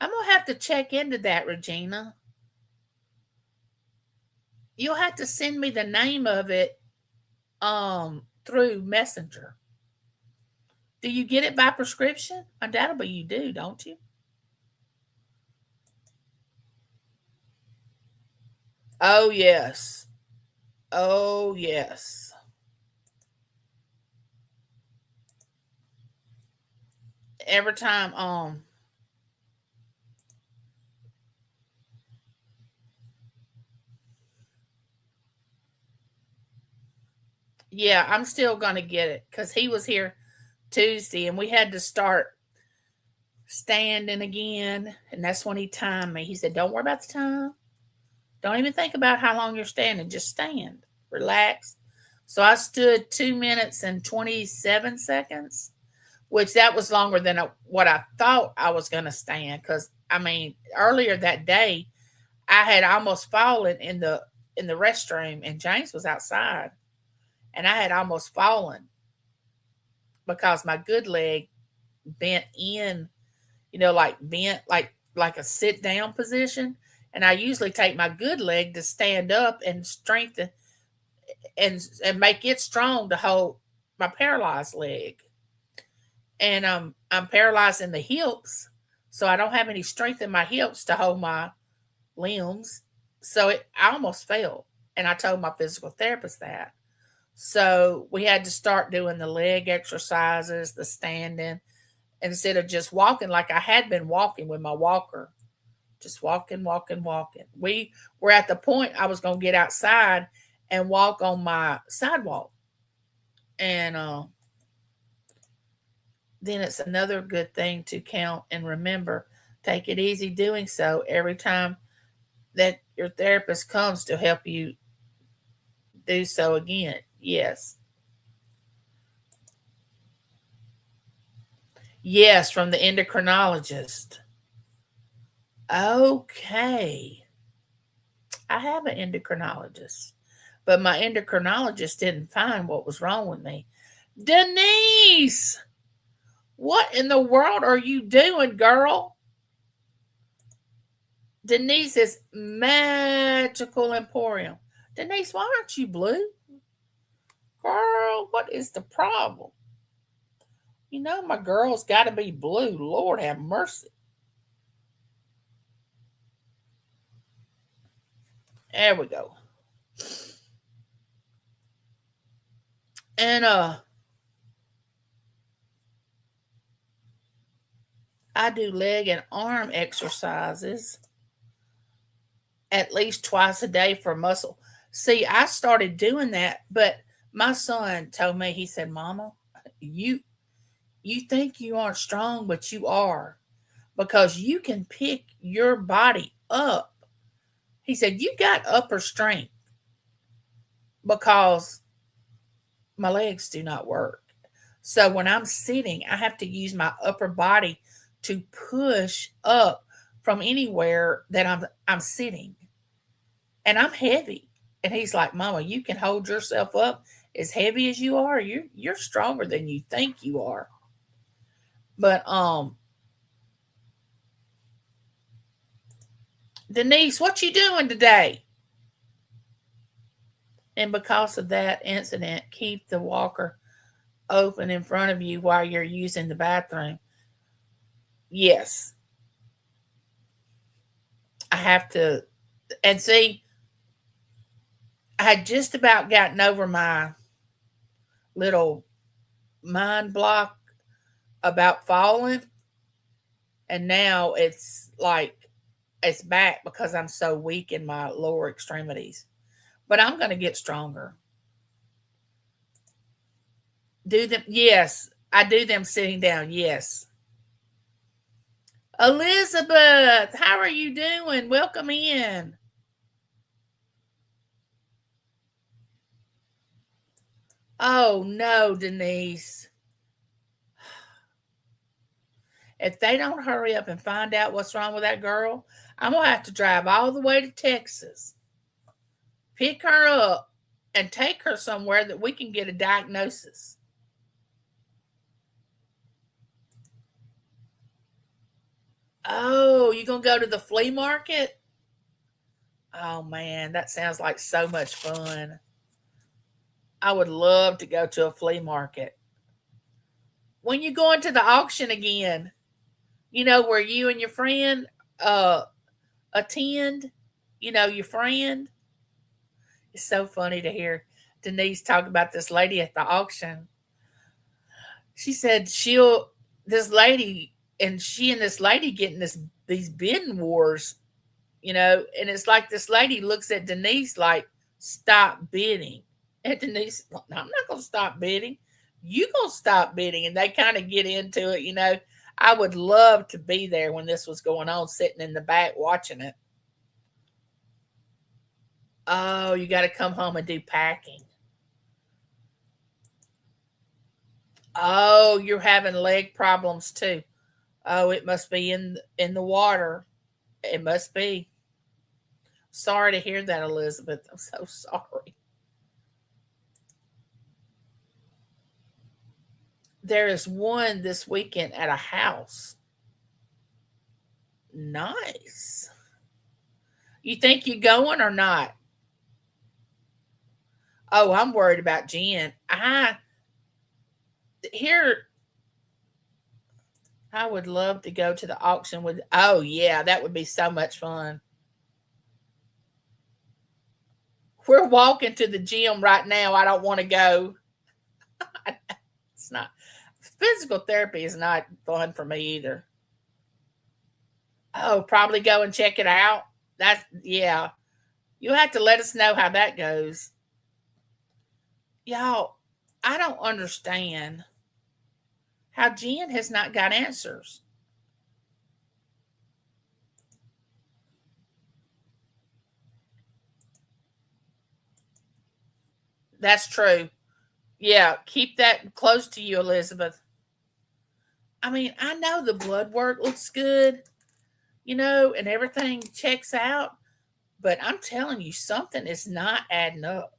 I'm going to have to check into that, Regina. You'll have to send me the name of it through Messenger. Do you get it by prescription? Undoubtedly you do, don't you? Oh, yes. Oh, yes. Every time, yeah, I'm still going to get it because he was here Tuesday and we had to start standing again. And that's when he timed me. He said, don't worry about the time. Don't even think about how long you're standing. Just stand. Relax. So I stood 2 minutes and 27 seconds, which that was longer than what I thought I was going to stand. Because, I mean, earlier that day, I had almost fallen in the restroom and James was outside. And I had almost fallen because my good leg bent in, like bent like a sit down position. And I usually take my good leg to stand up and strengthen and make it strong to hold my paralyzed leg. And I'm paralyzed in the hips, so I don't have any strength in my hips to hold my limbs. So I almost fell, and I told my physical therapist that. So we had to start doing the leg exercises, the standing, instead of just walking like I had been walking with my walker. Just walking, walking, walking. We were at the point I was going to get outside and walk on my sidewalk. And then it's another good thing to count and remember. Take it easy doing so every time that your therapist comes to help you do so again. Yes. Yes, from the endocrinologist. Okay. I have an endocrinologist, but my endocrinologist didn't find what was wrong with me. Denise, what in the world are you doing, girl? Denise is Magical Emporium. Denise, why aren't you blue? Girl, what is the problem? You know my girl's got to be blue. Lord have mercy. There we go. And I do leg and arm exercises at least twice a day for muscle. See, I started doing that, but my son told me, he said, Mama, you you think you aren't strong, but you are, because you can pick your body up. He said, you got upper strength because my legs do not work. So when I'm sitting, I have to use my upper body to push up from anywhere that I'm sitting. And I'm heavy. And he's like, Mama, you can hold yourself up as heavy as you are. You're stronger than you think you are. But Denise, what you doing today? And because of that incident, keep the walker open in front of you while you're using the bathroom. Yes. I have to. And see, I had just about gotten over my little mind block about falling. And now it's like it's back because I'm so weak in my lower extremities. But I'm going to get stronger. Do them, yes. I do them sitting down, yes. Elizabeth, how are you doing? Welcome in. Oh no, Denise. If they don't hurry up and find out what's wrong with that girl, I'm going to have to drive all the way to Texas, pick her up, and take her somewhere that we can get a diagnosis. Oh, you going to go to the flea market? Oh man, that sounds like so much fun. I would love to go to a flea market. When you going to the auction again, where you and your friend attend, your friend. It's so funny to hear Denise talk about this lady at the auction. She said this lady, and she and this lady getting these bidding wars, and it's like this lady looks at Denise like, stop bidding. And Denise, well, no, I'm not going to stop bidding. You going to stop bidding. And they kind of get into it. I would love to be there when this was going on, sitting in the back watching it. Oh, you got to come home and do packing. Oh, you're having leg problems too. Oh, it must be in the water. It must be. Sorry to hear that, Elizabeth. I'm so sorry. There is one this weekend at a house. Nice. You think you going or not? Oh, I'm worried about Jen. Here I would love to go to the auction with. Oh yeah, that would be so much fun. We're walking to the gym right now. I don't want to go. It's not. Physical therapy is not fun for me either. Oh, probably go and check it out. That's yeah. You'll have to let us know how that goes. Y'all, I don't understand how Jen has not got answers. That's true. Yeah, keep that close to you, Elizabeth. I mean, I know the blood work looks good, and everything checks out, but I'm telling you, something is not adding up.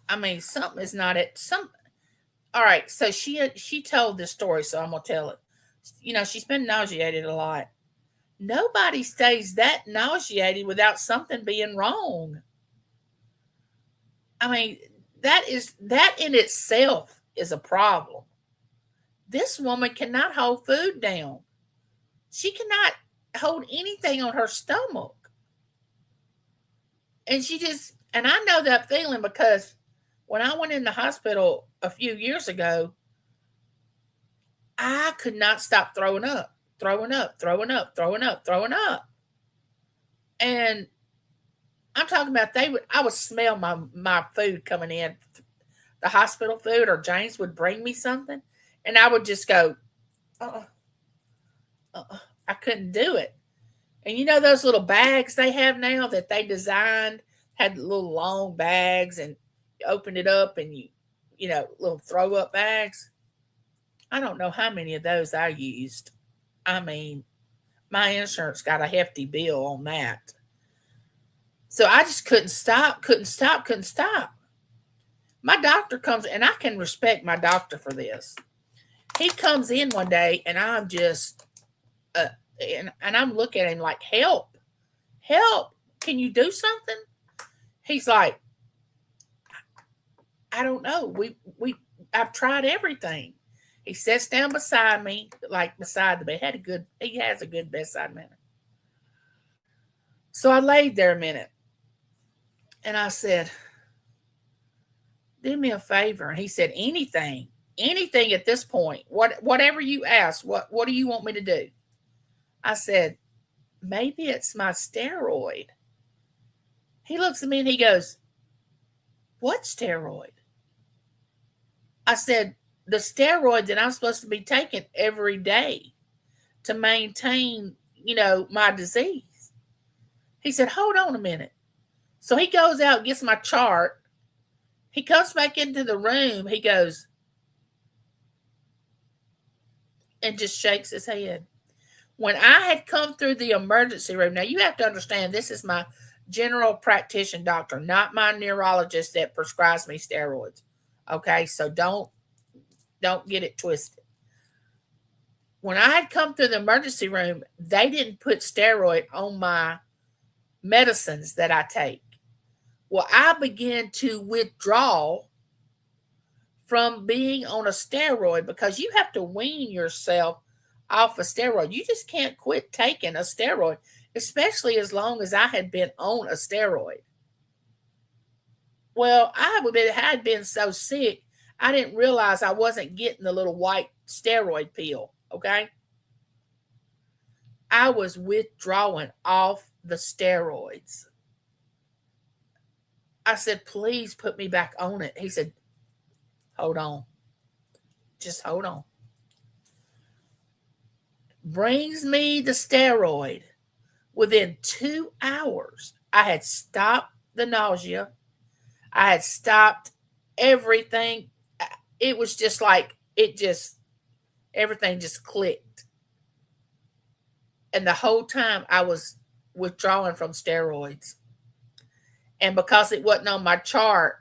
I mean, something is not at some. All right, so she told this story, so I'm gonna tell it. She's been nauseated a lot. Nobody stays that nauseated without something being wrong. I mean, that in itself is a problem. This woman cannot hold food down. She cannot hold anything on her stomach. And I know that feeling because when I went in the hospital a few years ago, I could not stop throwing up, throwing up, throwing up, throwing up, throwing up. And I'm talking about I would smell my food coming in, the hospital food, or James would bring me something, and I would just go, uh, I couldn't do it. And those little bags they have now that they designed had little long bags, and you open it up and little throw up bags. I don't know how many of those I used. I mean, my insurance got a hefty bill on that. So I just couldn't stop, couldn't stop, couldn't stop. My doctor comes, and I can respect my doctor for this. He comes in one day, and I'm just, and I'm looking at him like, help, help. Can you do something? He's like, I don't know. I've tried everything. He sits down beside me, like beside the bed. He has a good bedside manner. So I laid there a minute, and I said, do me a favor. And he said, anything. anything at this point. Whatever you ask, what do you want me to do? I said, maybe it's my steroid. He looks at me and he goes, what steroid? I said, the steroid that I'm supposed to be taking every day to maintain, my disease. He said, hold on a minute. So he goes out, gets my chart. He comes back into the room. He goes and just shakes his head. When I had come through the emergency room, now you have to understand this is my general practitioner doctor, not my neurologist that prescribes me steroids. Okay, so don't get it twisted. When I had come through the emergency room, they didn't put steroid on my medicines that I take. Well, I began to withdraw from being on a steroid because you have to wean yourself off a steroid. You just can't quit taking a steroid, especially as long as I had been on a steroid. Well, I had been so sick, I didn't realize I wasn't getting the little white steroid pill, okay? I was withdrawing off the steroids. I said, please put me back on it. He said, hold on. Just hold on. Brings me the steroid. Within 2 hours, I had stopped the nausea. I had stopped everything. It was just like, everything just clicked. And the whole time I was withdrawing from steroids. And because it wasn't on my chart,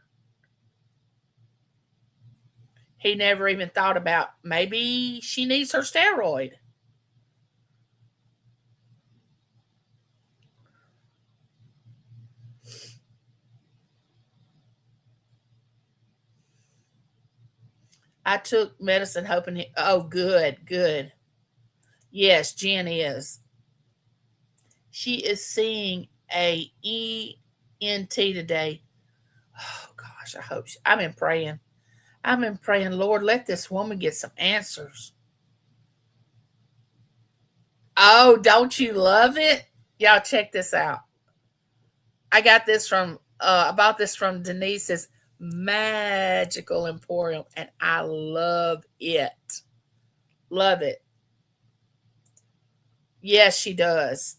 he never even thought about maybe she needs her steroid. I took medicine hoping oh, good. Yes, Jen is. She is seeing a ENT today. Oh gosh, I hope I've been praying. Lord, let this woman get some answers. Oh, don't you love it? Y'all check this out. I got this from about this from Denise's Magical Emporium, and I love it. Love it. Yes, she does.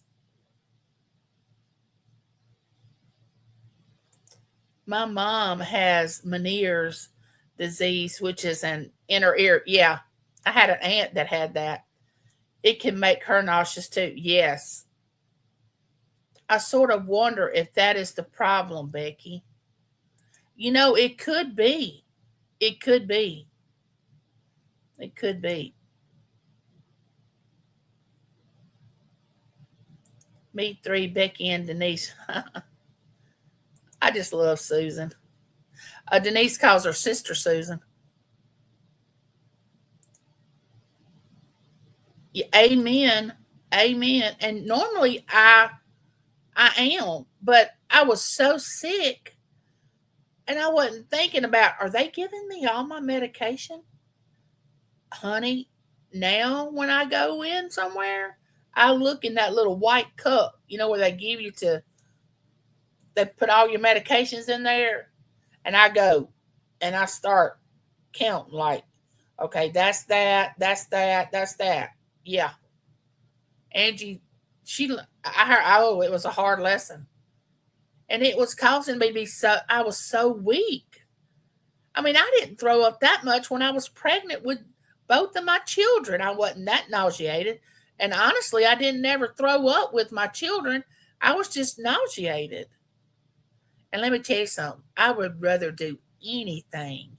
My mom has Meniere's disease, which is an inner ear. Yeah, I had an aunt that had that. It can make her nauseous too. Yes. I sort of wonder if that is the problem, Becky. It could be. It could be. It could be. Me three, Becky and Denise. I just love Susan. Denise calls her sister Susan. Yeah, amen. Amen. And normally I am, but I was so sick and I wasn't thinking about, are they giving me all my medication? Honey, now when I go in somewhere, I look in that little white cup, where they give you they put all your medications in there, and I go and I start counting like, okay, that's that, that's that, that's that. Yeah. Angie, I heard, oh, it was a hard lesson. And it was causing me to be I was so weak. I mean, I didn't throw up that much when I was pregnant with both of my children. I wasn't that nauseated. And honestly, I didn't ever throw up with my children. I was just nauseated. And let me tell you something. I would rather do anything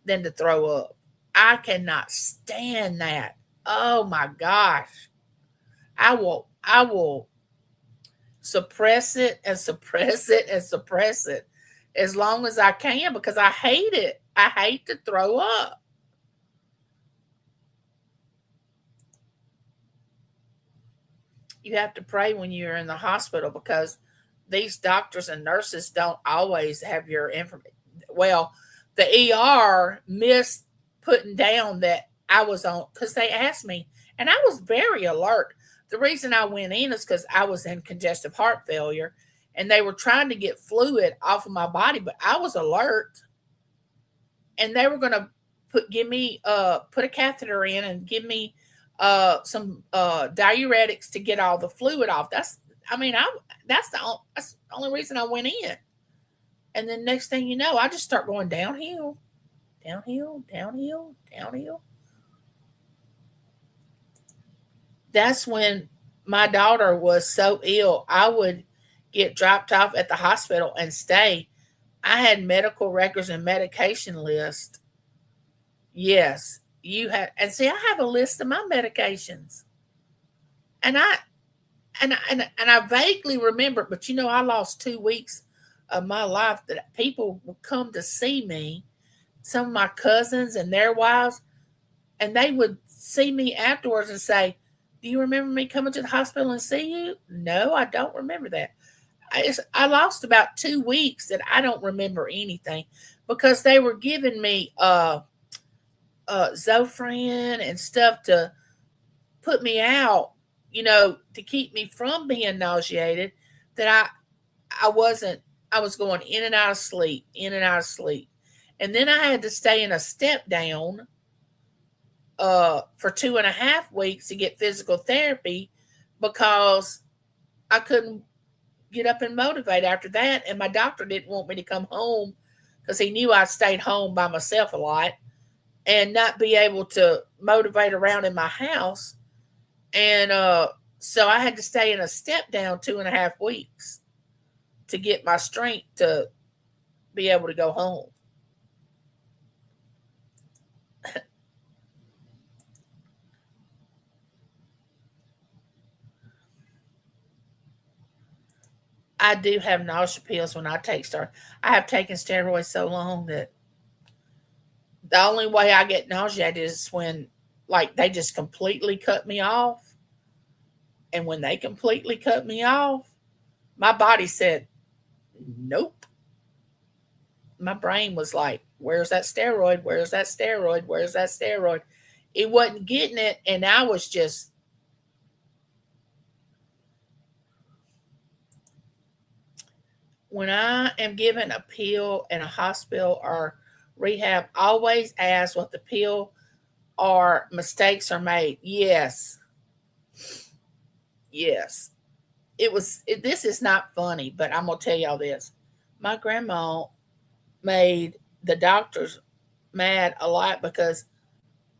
than to throw up. I cannot stand that. Oh my gosh. I will suppress it and suppress it and suppress it as long as I can because I hate it. I hate to throw up. You have to pray when you're in the hospital because these doctors and nurses don't always have your information. Well, the ER putting down that I was on, because they asked me, and I was very alert. The reason I went in is because I was in congestive heart failure, and they were trying to get fluid off of my body, but I was alert, and they were going to put a catheter in and give me some diuretics to get all the fluid off. That's the only reason I went in. And then next thing you know, I just start going downhill, downhill, downhill, downhill. That's when my daughter was so ill. I would get dropped off at the hospital and stay. I had medical records and medication list. Yes, you have, and see, I have a list of my medications, and I vaguely remember, but I lost 2 weeks of my life that people would come to see me, some of my cousins and their wives, and they would see me afterwards and say, "Do you remember me coming to the hospital and see you?" No, I don't remember that. I lost about 2 weeks that I don't remember anything, because they were giving me Zofran and stuff to put me out, to keep me from being nauseated. That I wasn't. I was going in and out of sleep, in and out of sleep, and then I had to stay in a step down for 2.5 weeks to get physical therapy, because I couldn't get up and motivate after that. And my doctor didn't want me to come home, because he knew I stayed home by myself a lot and not be able to motivate around in my house. And so I had to stay in a step down 2.5 weeks to get my strength to be able to go home. I do have nausea pills when I take steroids. I have taken steroids so long that the only way I get nauseated is when, like, they just completely cut me off. And when they completely cut me off, my body said, nope. My brain was like, where's that steroid? Where's that steroid? Where's that steroid? It wasn't getting it. And I was just, when I am given a pill in a hospital or rehab, always ask what the pill or mistakes are made. Yes. Yes. This is not funny, but I'm going to tell y'all this. My grandma made the doctors mad a lot, because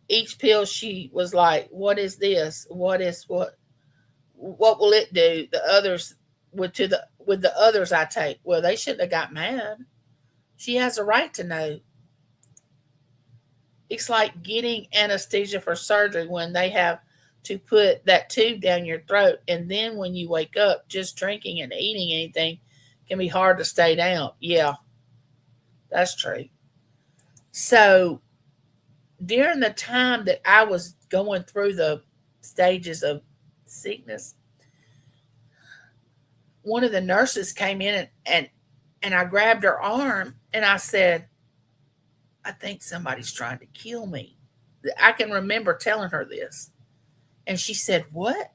each pill she was like, what is this? What will it do? The others with the others I take. Well, they shouldn't have got mad. She has a right to know. It's like getting anesthesia for surgery when they have to put that tube down your throat, and then when you wake up, just drinking and eating anything can be hard to stay down. Yeah, that's true. So during the time that I was going through the stages of sickness, one of the nurses came in, and I grabbed her arm and I said, I think somebody's trying to kill me. I can remember telling her this. And she said, what?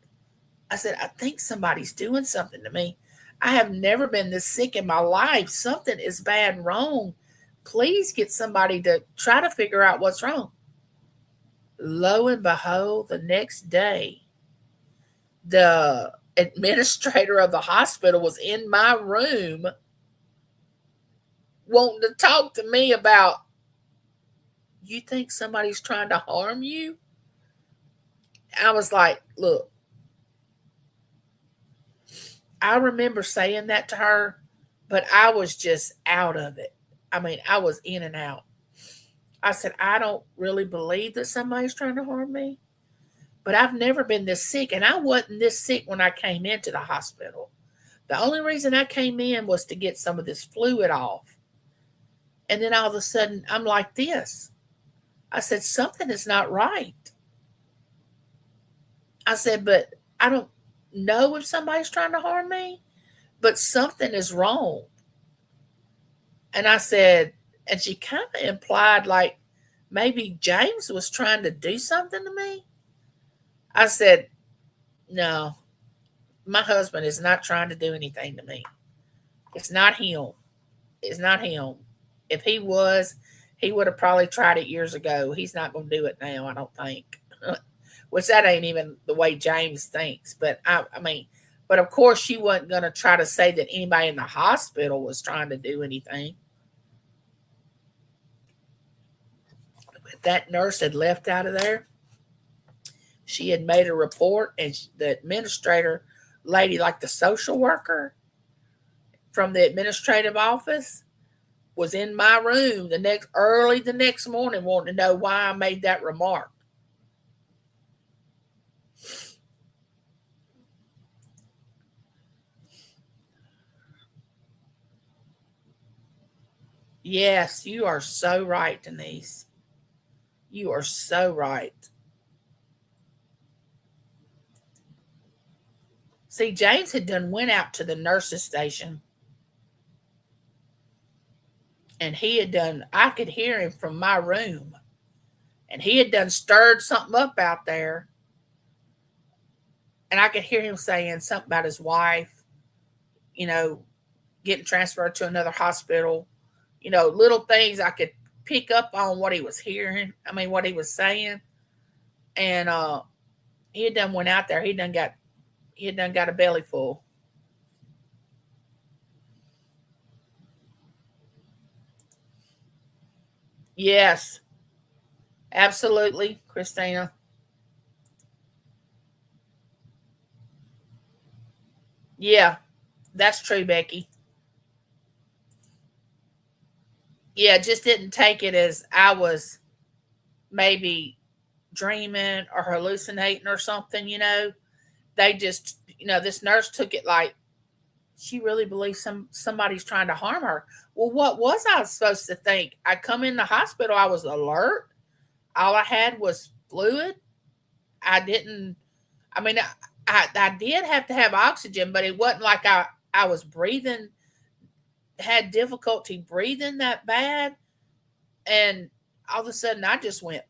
I said, I think somebody's doing something to me. I have never been this sick in my life. Something is bad and wrong. Please get somebody to try to figure out what's wrong. Lo and behold, the next day, the administrator of the hospital was in my room wanting to talk to me about, you think somebody's trying to harm you? I was like, look, I remember saying that to her, but I was just out of it. I mean, I was in and out. I said, I don't really believe that somebody's trying to harm me, but I've never been this sick. And I wasn't this sick when I came into the hospital. The only reason I came in was to get some of this fluid off. And then all of a sudden, I'm like this. I said, something is not right. I said, but I don't know if somebody's trying to harm me, but something is wrong. And I said, and she kind of implied like maybe James was trying to do something to me. I said, no, my husband is not trying to do anything to me. It's not him. It's not him. If he was, he would have probably tried it years ago. He's not going to do it now, I don't think. Which that ain't even the way James thinks. But I mean, but of course she wasn't going to try to say that anybody in the hospital was trying to do anything. But that nurse had left out of there. She had made a report, and the administrator lady, like the social worker from the administrative office, was in my room the next morning wanting to know why I made that remark. Yes, you are so right, Denise. You are so right. See, James had done went out to the nurses station, and he had done, I could hear him from my room, and he had done stirred something up out there, and I could hear him saying something about his wife, you know, getting transferred to another hospital, little things I could pick up on what he was hearing. I mean, what he was saying. And he had done went out there. He had done got a belly full. Yes, absolutely, Christina. Yeah, that's true, Becky. Yeah, just didn't take it as I was maybe dreaming or hallucinating or something. They just, this nurse took it like she really believes somebody's trying to harm her. Well, what was I supposed to think? I come in the hospital, I was alert. All I had was fluid. I didn't. I mean, I did have to have oxygen, but it wasn't like I was breathing, had difficulty breathing that bad, and all of a sudden I just went.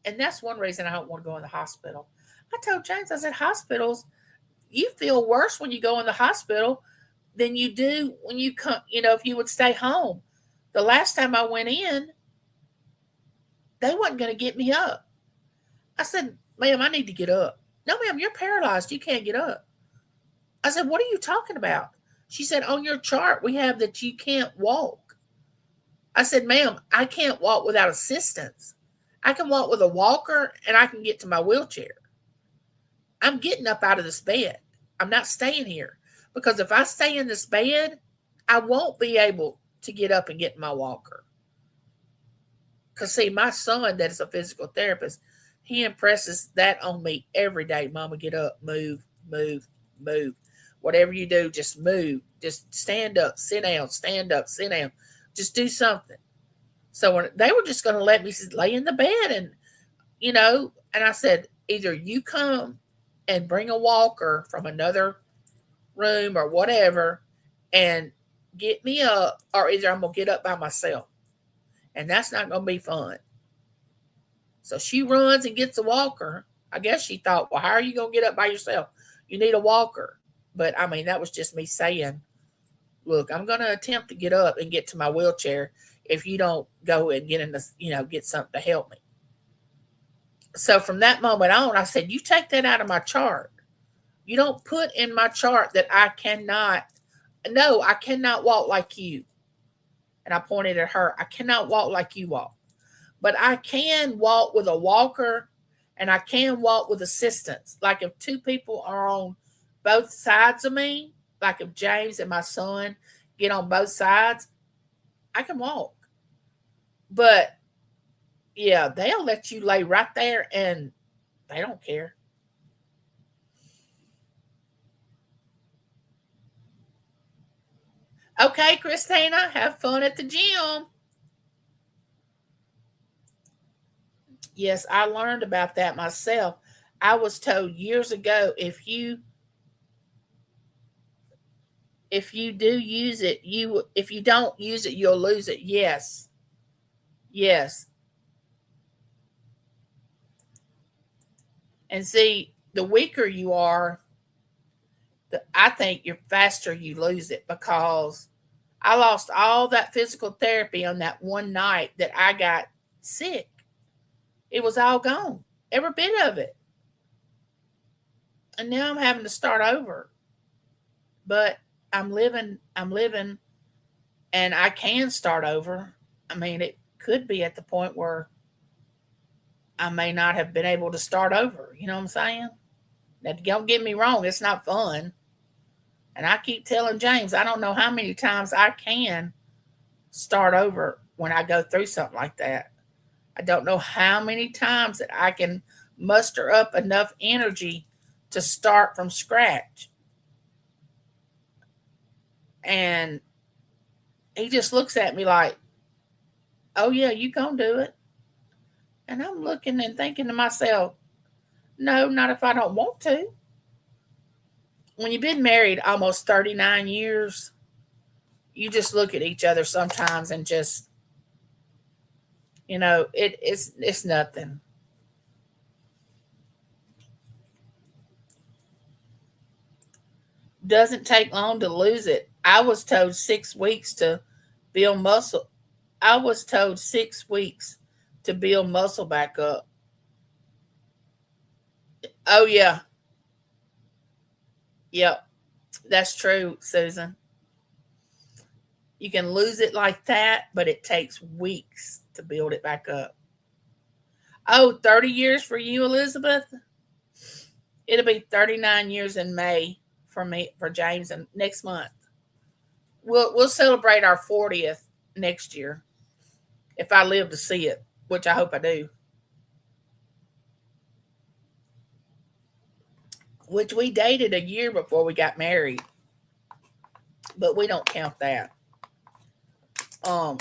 And that's one reason I don't want to go in the hospital. I told James, I said, hospitals, you feel worse when you go in the hospital than you do when you come, if you would stay home. The last time I went in, they wasn't going to get me up. I said, ma'am, I need to get up. No, ma'am, you're paralyzed. You can't get up. I said, what are you talking about? She said, on your chart, we have that you can't walk. I said, ma'am, I can't walk without assistance. I can walk with a walker and I can get to my wheelchair. I'm getting up out of this bed. I'm not staying here because if I stay in this bed, I won't be able to get up and get in my walker. Because, see, my son, that is a physical therapist, he impresses that on me every day. Mama, get up, move, move, move. Whatever you do, just move. Just stand up, sit down, stand up, sit down. Just do something. So when they were just going to let me lay in the bed and I said, either you come and bring a walker from another room or whatever and get me up, or either I'm going to get up by myself. And that's not going to be fun. So she runs and gets a walker. I guess she thought, well, how are you going to get up by yourself? You need a walker. But I mean, that was just me saying, look, I'm going to attempt to get up and get to my wheelchair if you don't go and get in this, get something to help me. So from that moment on, I said, you take that out of my chart. You don't put in my chart that I cannot walk like you. And I pointed at her. I cannot walk like you walk. But I can walk with a walker and I can walk with assistance. Like if two people are on both sides of me, like if James and my son get on both sides, I can walk. But yeah, they'll let you lay right there and they don't care. Okay, Christina, have fun at the gym. Yes, I learned about that myself. I was told years ago if you do use it, if you don't use it, you'll lose it. Yes. Yes. And see, the weaker you are, I think you're faster you lose it, because I lost all that physical therapy on that one night that I got sick. It was all gone, every bit of it. And now I'm having to start over. But I'm living, and I can start over. I mean, it could be at the point where I may not have been able to start over. You know what I'm saying? Now, don't get me wrong, it's not fun. And I keep telling James, I don't know how many times I can start over when I go through something like that. I don't know how many times that I can muster up enough energy to start from scratch. And he just looks at me like, oh, yeah, you gonna do it. And I'm looking and thinking to myself, no, not if I don't want to. When you've been married almost 39 years, you just look at each other sometimes and just, it's nothing. Doesn't take long to lose it. I was told 6 weeks to build muscle. I was told 6 weeks to build muscle back up. Oh, yeah. Yep. That's true, Susan. You can lose it like that, but it takes weeks to build it back up. Oh, 30 years for you, Elizabeth? It'll be 39 years in May for me, for James, and next month. We'll celebrate our 40th next year if I live to see it, which I hope I do. Which we dated a year before we got married, but we don't count that. Um,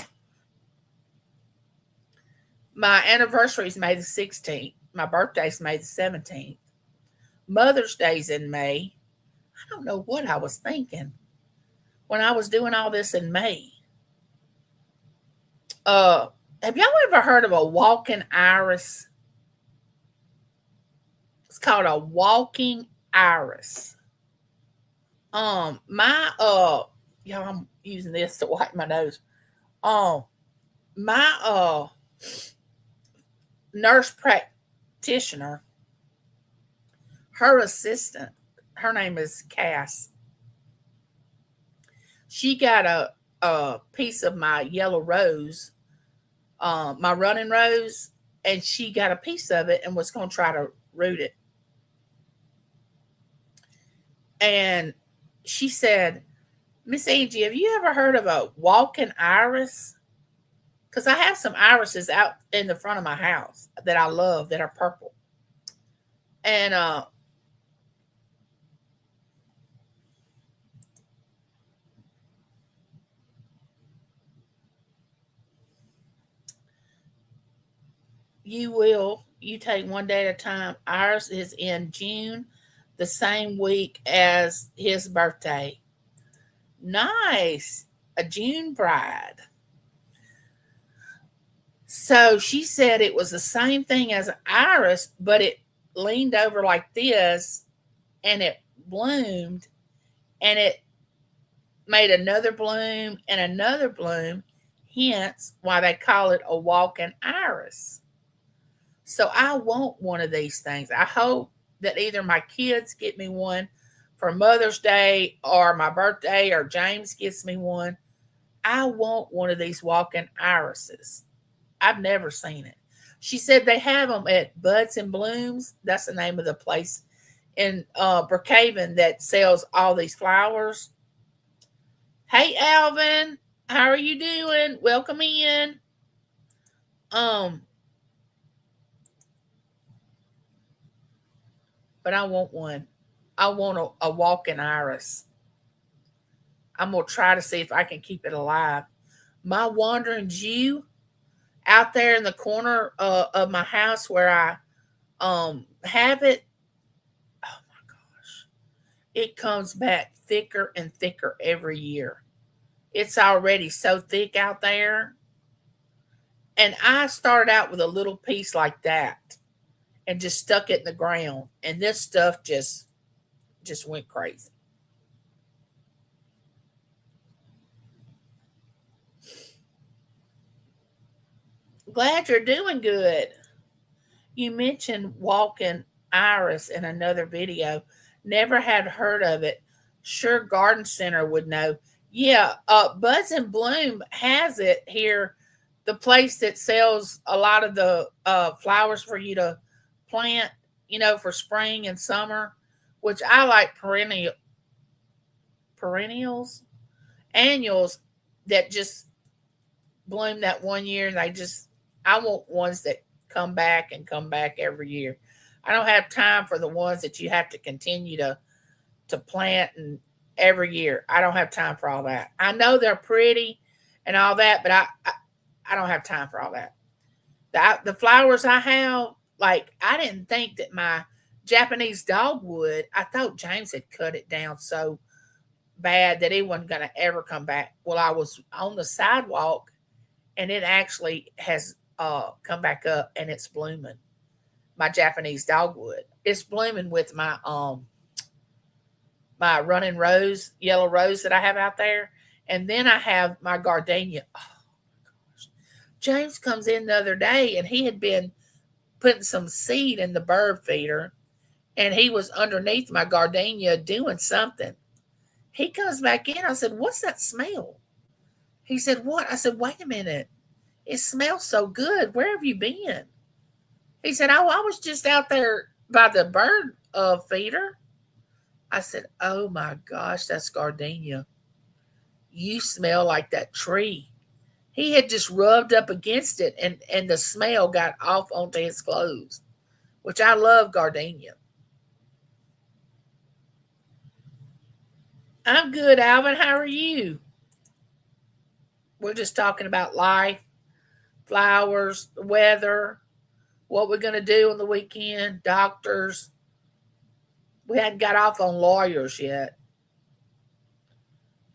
my anniversary is May the 16th. My birthday's May the 17th. Mother's Day's in May. I don't know what I was thinking when I was doing all this in May. Have y'all ever heard of a walking iris? It's called a walking iris. Y'all, I'm using this to wipe my nose. My nurse practitioner, her assistant, her name is Cass. She got a piece of my yellow rose, my running rose, and she got a piece of it and was going to try to root it. And she said, Miss Angie, have you ever heard of a walking iris? Because I have some irises out in the front of my house that I love that are purple. And you take one day at a time. Ours is in June, the same week as his birthday. Nice. A June bride. So she said it was the same thing as an iris, but it leaned over like this and it bloomed, and it made another bloom and another bloom, hence why they call it a walking iris. So I want one of these things. I hope that either my kids get me one for Mother's Day or my birthday, or James gets me one. I want one of these walking irises. I've never seen it. She said they have them at Buds and Blooms. That's the name of the place in Brookhaven that sells all these flowers. Hey, Alvin, how are you doing? Welcome in. But I want one. I want a walking iris. I'm gonna try to see if I can keep it alive. My wandering Jew out there in the corner of my house where I have it. Oh my gosh, it comes back thicker and thicker every year. It's already so thick out there, and I started out with a little piece like that, and just stuck it in the ground. And this stuff just went crazy. Glad you're doing good. You mentioned walking iris in another video. Never had heard of it. Sure, Garden Center would know. Yeah, Buzz and Bloom has it here. The place that sells a lot of the flowers for you to plant, for spring and summer, which I like perennials, annuals that just bloom that one year. And I want ones that come back and come back every year. I don't have time for the ones that you have to continue to plant and every year. I don't have time for all that. I know they're pretty and all that, but I don't have time for all that. The flowers I have, like, I didn't think that my Japanese dogwood, I thought James had cut it down so bad that it wasn't going to ever come back. Well, I was on the sidewalk and it actually has come back up and it's blooming. My Japanese dogwood. It's blooming with my running rose, yellow rose that I have out there. And then I have my gardenia. Oh my gosh. James comes in the other day and he had been putting some seed in the bird feeder and he was underneath my gardenia doing something. He comes back in. I said, "What's that smell?" He said, "What?" I said, "Wait a minute. It smells so good. Where have you been?" He said, "Oh, I was just out there by the bird feeder." I said, "Oh my gosh, that's gardenia. You smell like that tree." He had just rubbed up against it and the smell got off onto his clothes, which I love gardenia. I'm good, Alvin. How are you? We're just talking about life, flowers, the weather, what we're going to do on the weekend, doctors. We hadn't got off on lawyers yet.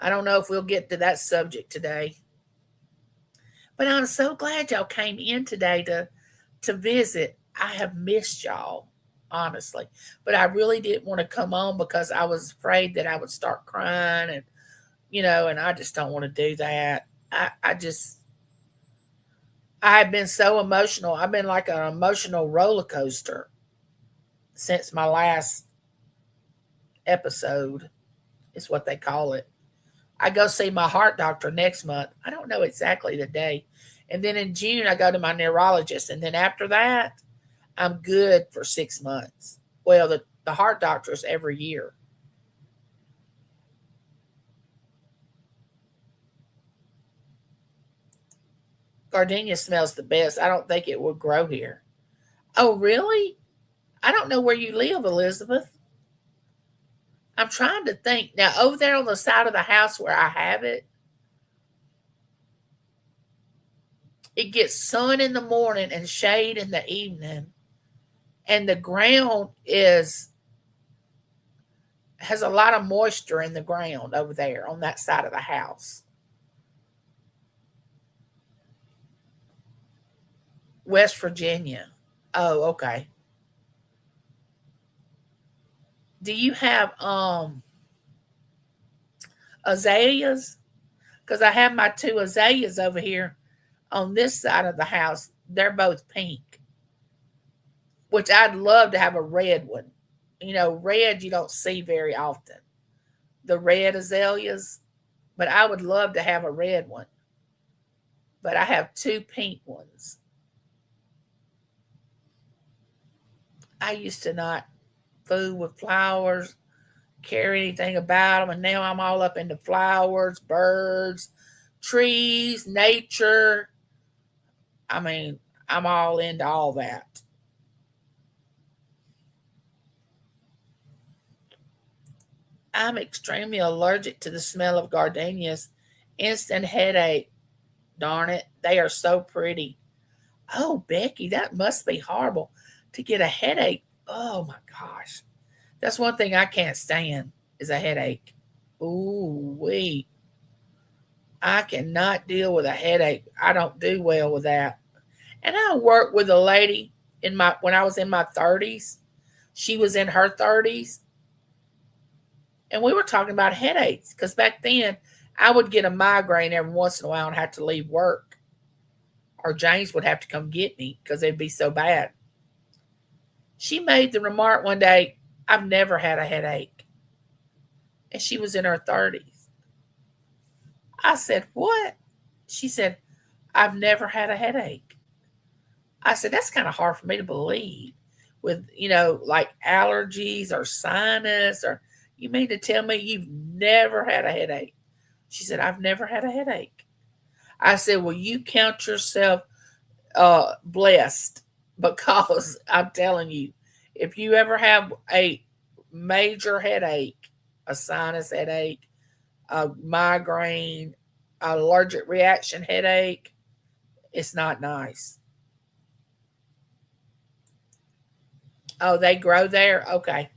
I don't know if we'll get to that subject today. But I'm so glad y'all came in today to visit. I have missed y'all, honestly. But I really didn't want to come on because I was afraid that I would start crying and I just don't want to do that. I have been so emotional. I've been like an emotional roller coaster since my last episode, is what they call it. I go see my heart doctor next month. I don't know exactly the day. And then in June, I go to my neurologist. And then after that, I'm good for 6 months. Well, the heart doctor is every year. Gardenia smells the best. I don't think it would grow here. Oh, really? I don't know where you live, Elizabeth. I'm trying to think. Now, over there on the side of the house where I have it, it gets sun in the morning and shade in the evening. And the ground has a lot of moisture in the ground over there on that side of the house. West Virginia. Oh, okay. Do you have azaleas? Because I have my two azaleas over here on this side of the house. They're both pink, which I'd love to have a red one. Red you don't see very often. The red azaleas, but I would love to have a red one. But I have two pink ones. I used to not fool with flowers, care anything about them, and now I'm all up into flowers, birds, trees, nature. I mean, I'm all into all that. I'm extremely allergic to the smell of gardenias. Instant headache. Darn it. They are so pretty. Oh, Becky, that must be horrible to get a headache. Oh my gosh. That's one thing I can't stand is a headache. Ooh, wee. I cannot deal with a headache. I don't do well with that. And I work with a lady. when I was in my 30s. She was in her 30s, and we were talking about headaches because back then I would get a migraine every once in a while and have to leave work, or James would have to come get me because they'd be so bad. She made the remark one day, "I've never had a headache," and she was in her 30s. I said, "What?" She said, "I've never had a headache." I said, "That's kind of hard for me to believe with, like allergies or sinus, or you mean to tell me you've never had a headache?" She said, "I've never had a headache." I said, "Well, you count yourself blessed because I'm telling you, if you ever have a major headache, a sinus headache, a migraine, allergic reaction headache, it's not nice." Oh, they grow there? Okay.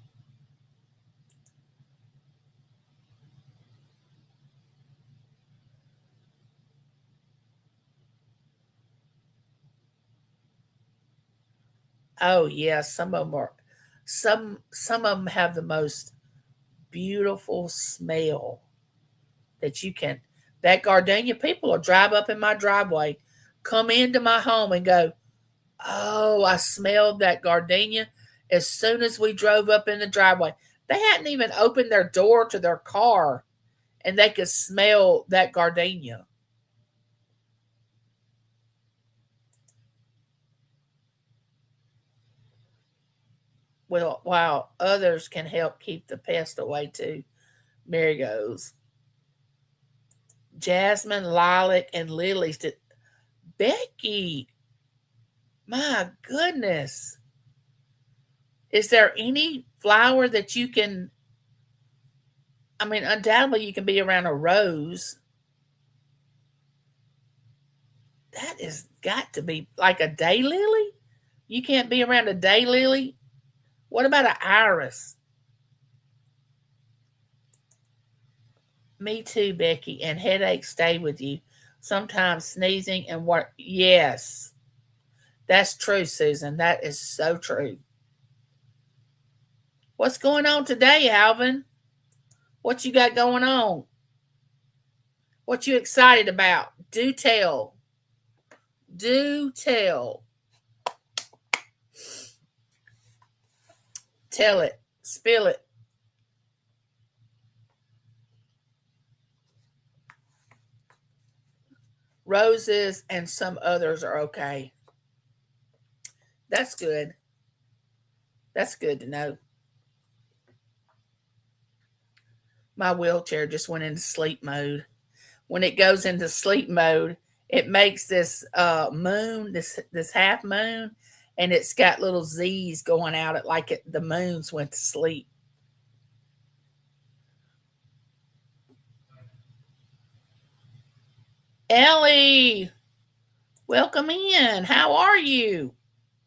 Oh, yeah, some of them have the most beautiful smell that you can. That gardenia, people will drive up in my driveway, come into my home and go, "Oh, I smelled that gardenia as soon as we drove up in the driveway." They hadn't even opened their door to their car and they could smell that gardenia. Well, while others can help keep the pest away too. Mary goes, "Jasmine, lilac, and lilies." Becky, my goodness. Is there any flower that you can? I mean, undoubtedly you can be around a rose. That is got to be like a daylily. You can't be around a daylily. What about an iris? Me too, Becky. And headaches stay with you. Sometimes sneezing and what? Yes, that's true, Susan. That is so true. What's going on today, Alvin? What you got going on? What you excited about? Do tell. Do tell. Tell it. Spill it. Roses and some others are okay. That's good. That's good to know. My wheelchair just went into sleep mode. When it goes into sleep mode, it makes this moon, this half moon, and it's got little Z's going out it like the moons went to sleep. Ellie, welcome in. How are you?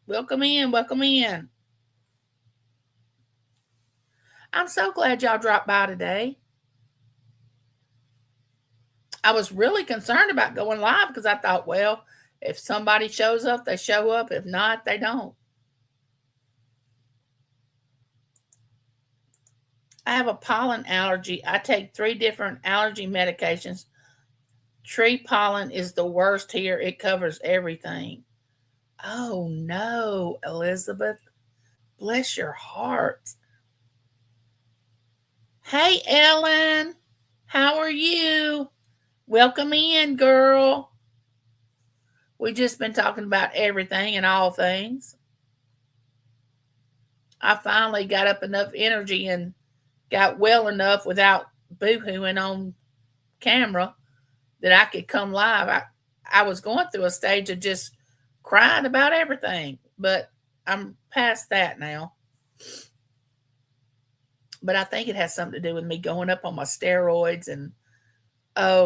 Welcome in. Welcome in. I'm so glad y'all dropped by today. I was really concerned about going live because I thought, well, if somebody shows up, they show up. If not, they don't. I have a pollen allergy. I take 3 different allergy medications. Tree pollen is the worst here. It covers everything. Oh no, Elizabeth. Bless your heart. Hey, Ellen. How are you? Welcome in, girl. We just been talking about everything and all things. I finally got up enough energy and got well enough without boo-hooing on camera that I could come live. I was going through a stage of just crying about everything, but I'm past that now. But I think it has something to do with me going up on my steroids and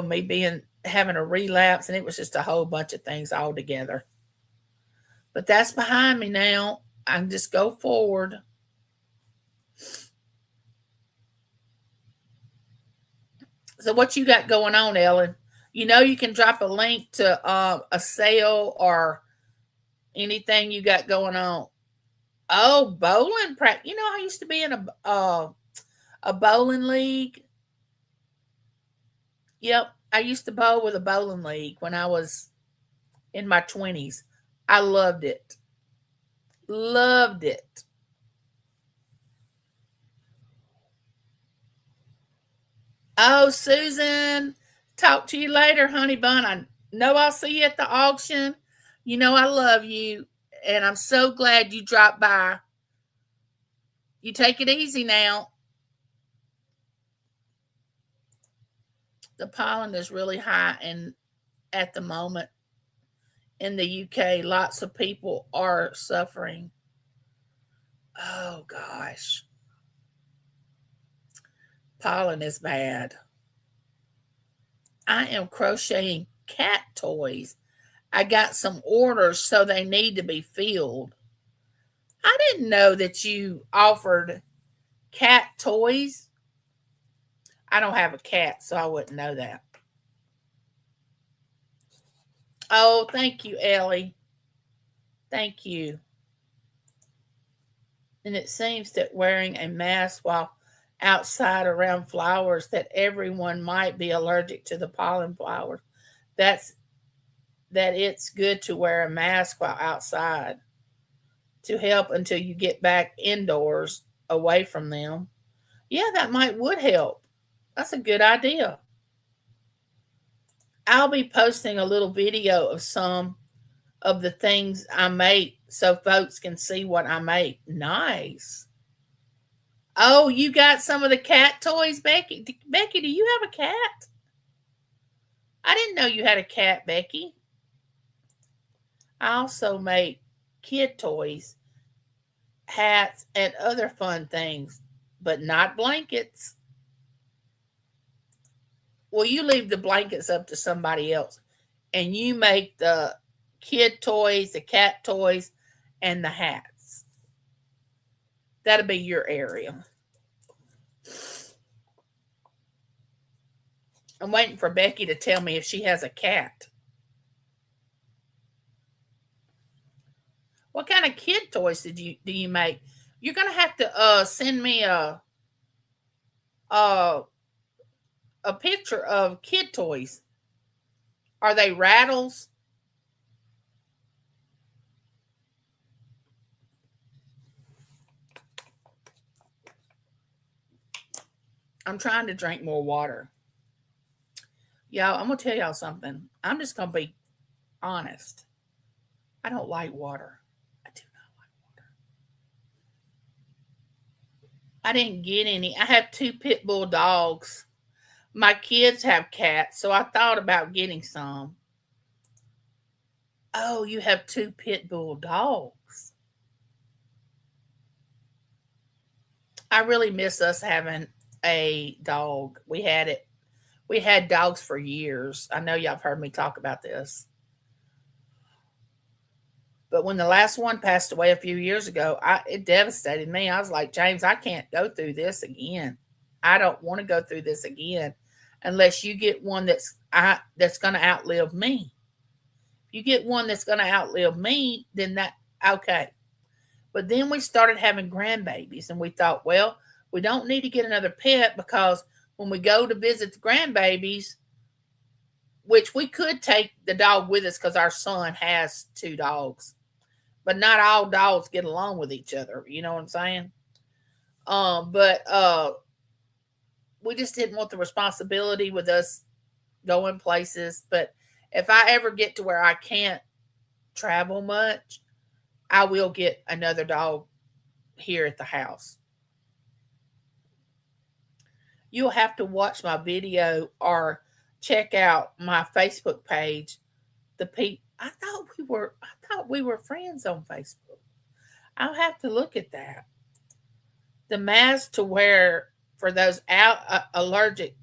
me being having a relapse, and it was just a whole bunch of things all together. But that's behind me now. I can just go forward. So what you got going on, Ellen? You can drop a link to a sale or Anything you got going on? Oh, bowling practice. You know, I used to be in a bowling league. Yep, I used to bowl with a bowling league when I was in my 20s. I loved it. Loved it. Oh, Susan, talk to you later, honey bun. I know I'll see you at the auction. You know I love you, and I'm so glad you dropped by. You take it easy now. The pollen is really high, and at the moment in the UK, lots of people are suffering. Oh gosh, pollen is bad. I am crocheting cat toys. I got some orders, so they need to be filled. I didn't know that you offered cat toys. I don't have a cat, so I wouldn't know that. Oh, thank you, Ellie. Thank you. And it seems that wearing a mask while outside around flowers that everyone might be allergic to the pollen flowers. That's that it's good to wear a mask while outside to help until you get back indoors away from them. Yeah, that might would help. That's a good idea. I'll be posting a little video of some of the things I make so folks can see what I make. Nice. Oh, you got some of the cat toys, Becky? Becky, do you have a cat? I didn't know you had a cat, Becky. I also make kid toys, hats, and other fun things, but not blankets. Well, you leave the blankets up to somebody else, and you make the kid toys, the cat toys, and the hats. That'll be your area. I'm waiting for Becky to tell me if she has a cat. What kind of kid toys do you make? You're gonna have to send me a a picture of kid toys. Are they rattles? I'm trying to drink more water. Y'all, I'm gonna tell y'all something. I'm just gonna be honest. I don't like water. I do not like water. I didn't get any. I have two pit bull dogs. My kids have cats, so I thought about getting some. Oh, you have two pit bull dogs. I really miss us having a dog. We had it. We had dogs for years. I know y'all have heard me talk about this. But when the last one passed away a few years ago, it devastated me. I was like, James, I can't go through this again. I don't want to go through this again unless you get one that's going to outlive me. If you get one that's going to outlive me, then that okay. But then we started having grandbabies, and we thought, well, we don't need to get another pet because when we go to visit the grandbabies, which we could take the dog with us because our son has two dogs, but not all dogs get along with each other. You know what I'm saying? But we just didn't want the responsibility with us going places. But if I ever get to where I can't travel much, I will get another dog here at the house. You'll have to watch my video or check out my Facebook page. I thought we were friends on Facebook. I'll have to look at that. The mask to wear for those allergic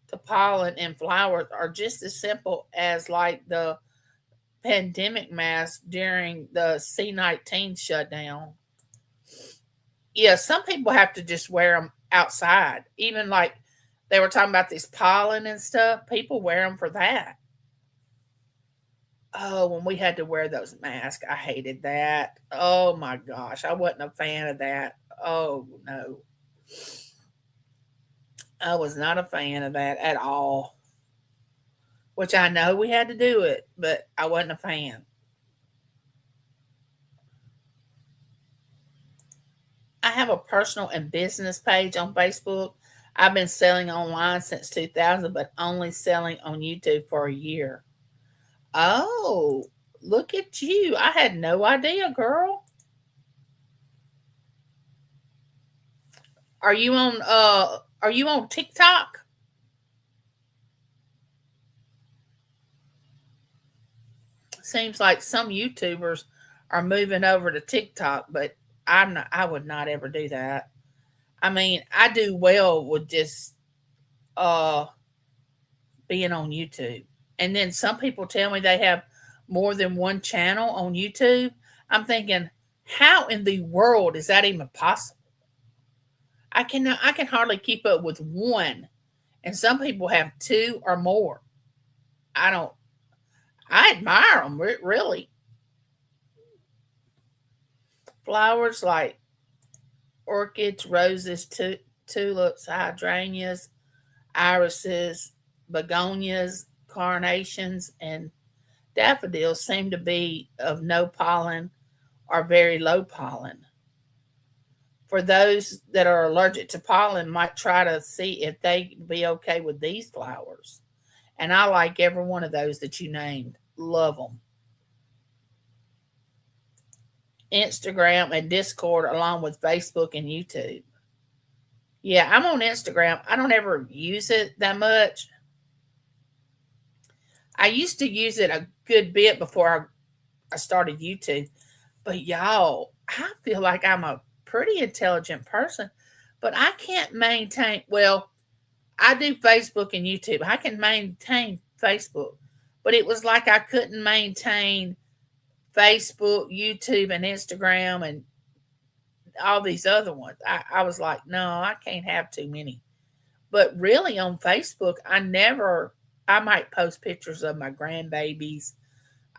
to pollen and flowers are just as simple as like the pandemic mask during the C-19 shutdown. Yeah, some people have to just wear them outside. Even like they were talking about this pollen and stuff, people wear them for that. Oh, when we had to wear those masks, I hated that. Oh my gosh, I wasn't a fan of that. Oh no, I was not a fan of that at all. Which I know we had to do it, but I wasn't a fan. I have a personal and business page on Facebook. I've been selling online since 2000, but only selling on YouTube for a year. Oh, look at you. I had no idea, girl. Are you on TikTok? Seems like some YouTubers are moving over to TikTok, but I would not ever do that. I mean, I do well with just uh being on YouTube. And then some people tell me they have more than one channel on YouTube. I'm thinking, how in the world is that even possible? I can hardly keep up with one. And some people have two or more. I don't I admire them really. Flowers like orchids, roses, tulips, hydrangeas, irises, begonias, carnations, and daffodils seem to be of no pollen or very low pollen. For those that are allergic to pollen, might try to see if they be okay with these flowers. And I like every one of those that you named. Love them. Instagram and Discord, along with Facebook and YouTube. Yeah, I'm on Instagram. I don't ever use it that much. I used to use it a good bit before I started YouTube. But y'all, I feel like I'm a pretty intelligent person, but I can't maintain, well, I do Facebook and YouTube. I can maintain Facebook, but it was like I couldn't maintain Facebook, YouTube, and Instagram and all these other ones. I was like, no, I can't have too many. But really on Facebook, I might post pictures of my grandbabies.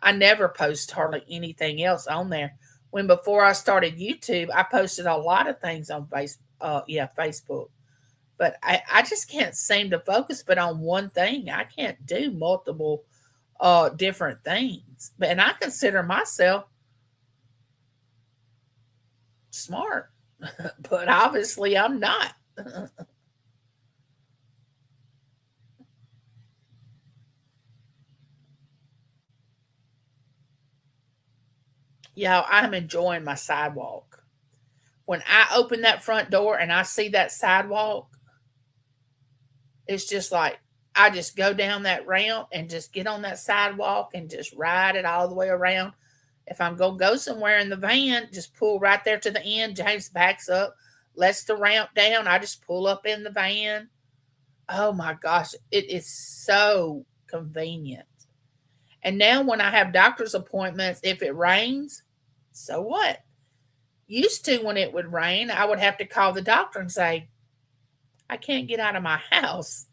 I never post hardly anything else on there. When before I started YouTube, I posted a lot of things on Facebook. But I just can't seem to focus but on one thing. I can't do multiple different things. But and I consider myself smart. But obviously I'm not. Yeah, I'm enjoying my sidewalk. When I open that front door and I see that sidewalk, it's just like I just go down that ramp and just get on that sidewalk and just ride it all the way around. If I'm gonna go somewhere in the van, just pull right there to the end. James backs up, lets the ramp down. I just pull up in the van. Oh my gosh, it is so convenient. And now when I have doctor's appointments, if it rains, so what? Used to when it would rain, I would have to call the doctor and say, I can't get out of my house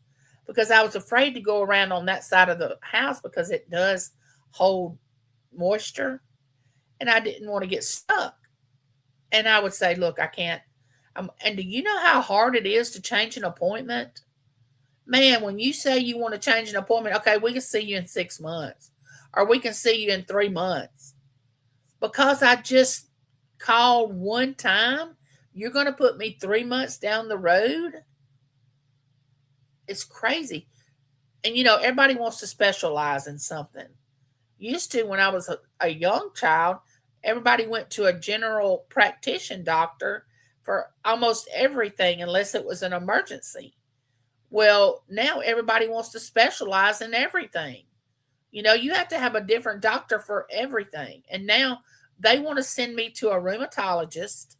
because I was afraid to go around on that side of the house because it does hold moisture and I didn't want to get stuck. And I would say, look, I can't. And do you know how hard it is to change an appointment? Man, when you say you want to change an appointment, okay, we can see you in 6 months or we can see you in 3 months. Because I just called one time, you're going to put me 3 months down the road? It's crazy. And everybody wants to specialize in something. Used to, when I was a young child, everybody went to a general practitioner doctor for almost everything unless it was an emergency. Well, now everybody wants to specialize in everything. You have to have a different doctor for everything. And now they want to send me to a rheumatologist.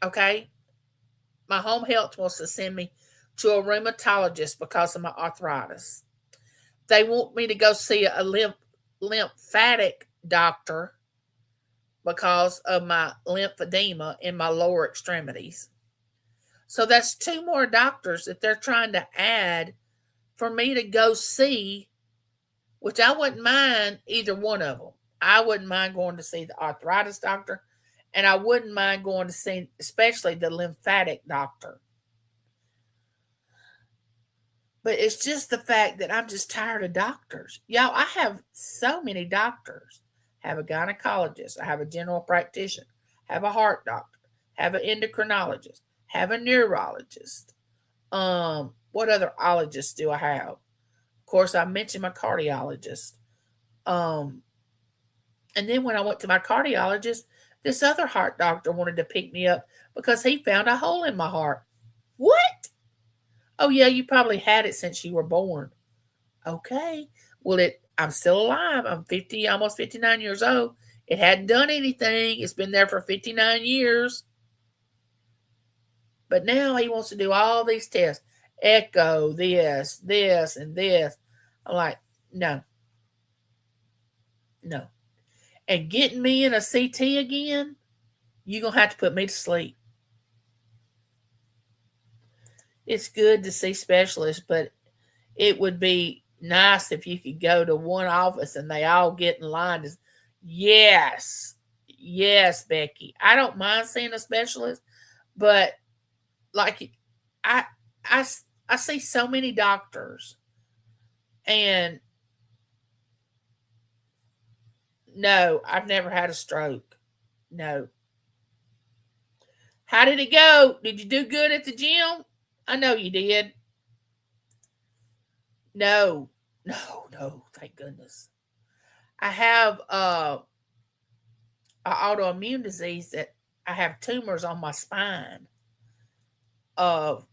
Okay. My home health wants to send me to a rheumatologist because of my arthritis. They want me to go see a lymphatic doctor because of my lymphedema in my lower extremities. So that's two more doctors that they're trying to add for me to go see which I wouldn't mind either one of them. I wouldn't mind going to see the arthritis doctor, and I wouldn't mind going to see, especially the lymphatic doctor. But it's just the fact that I'm just tired of doctors. Y'all, I have so many doctors. I have a gynecologist. I have a general practitioner. I have a heart doctor. I have an endocrinologist. I have a neurologist. What other ologists do I have? Of course, I mentioned my cardiologist. Um, and then when I went to my cardiologist, this other heart doctor wanted to pick me up because he found a hole in my heart. What? Oh yeah, you probably had it since you were born. Okay. Well, I'm still alive. I'm 50, almost 59 years old. It hadn't done anything. It's been there for 59 years. But now he wants to do all these tests. Echo, this, and this. I'm like, no. No. And getting me in a CT again, you're going to have to put me to sleep. It's good to see specialists, but it would be nice if you could go to one office and they all get in line. Yes, Becky. I don't mind seeing a specialist, but like I I I see so many doctors, and no, I've never had a stroke. No. How did it go? Did you do good at the gym? I know you did. No, no, thank goodness. I have an autoimmune disease that I have tumors on my spine of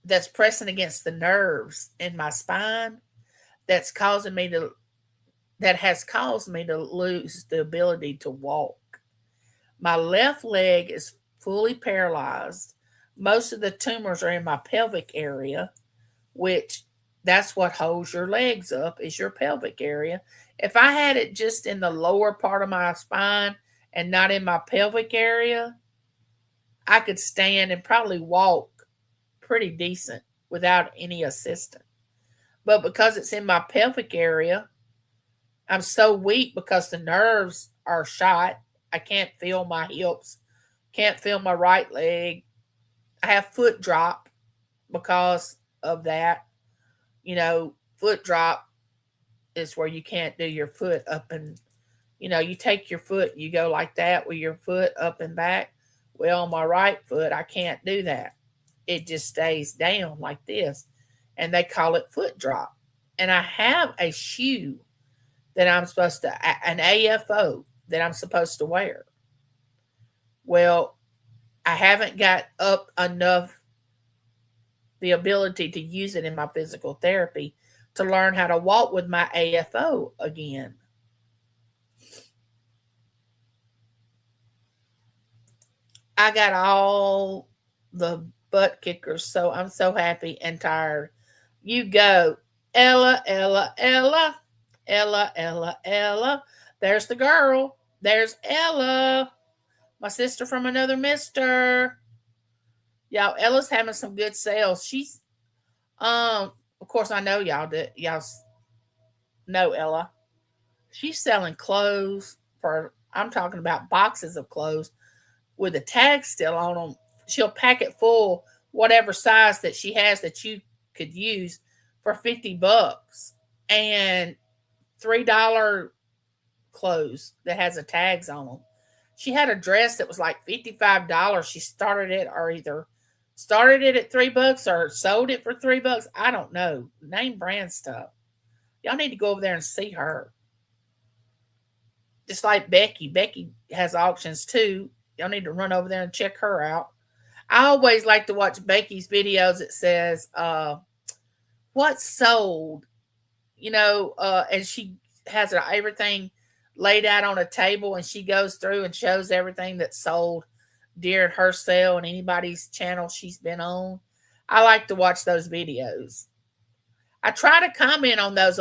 that's pressing against the nerves in my spine that's causing me to that has caused me to lose the ability to walk. My left leg is fully paralyzed. Most of the tumors are in my pelvic area, which that's what holds your legs up is your pelvic area. If I had it just in the lower part of my spine and not in my pelvic area, I could stand and probably walk pretty decent without any assistance. But because it's in my pelvic area, I'm so weak because the nerves are shot. I can't feel my hips, can't feel my right leg. I have foot drop because of that. Foot drop is where you can't do your foot up and, you take your foot, you go like that with your foot up and back. Well, on my right foot, I can't do that. It just stays down like this. And they call it foot drop. And I have a shoe that I'm supposed to, an AFO that I'm supposed to wear. Well, I haven't got up enough the ability to use it in my physical therapy to learn how to walk with my AFO again. I got all the butt kickers, so I'm so happy and tired. You go, Ella, Ella, Ella, Ella, Ella, Ella. There's the girl. There's Ella, my sister from another mister. Y'all, Ella's having some good sales. She's, of course, I know y'all know Ella. She's selling clothes I'm talking about boxes of clothes with the tag still on them. She'll pack it full, whatever size that she has that you could use for $50 and $3 clothes that has the tags on them. She had a dress that was like $55. She started it at $3 or sold it for $3. I don't know. Name brand stuff. Y'all need to go over there and see her. Just like Becky. Becky has auctions too. Y'all need to run over there and check her out. I always like to watch Becky's videos. It says, what's sold? And she has everything laid out on a table and she goes through and shows everything that's sold during her sale and anybody's channel she's been on. I like to watch those videos. I try to comment on those,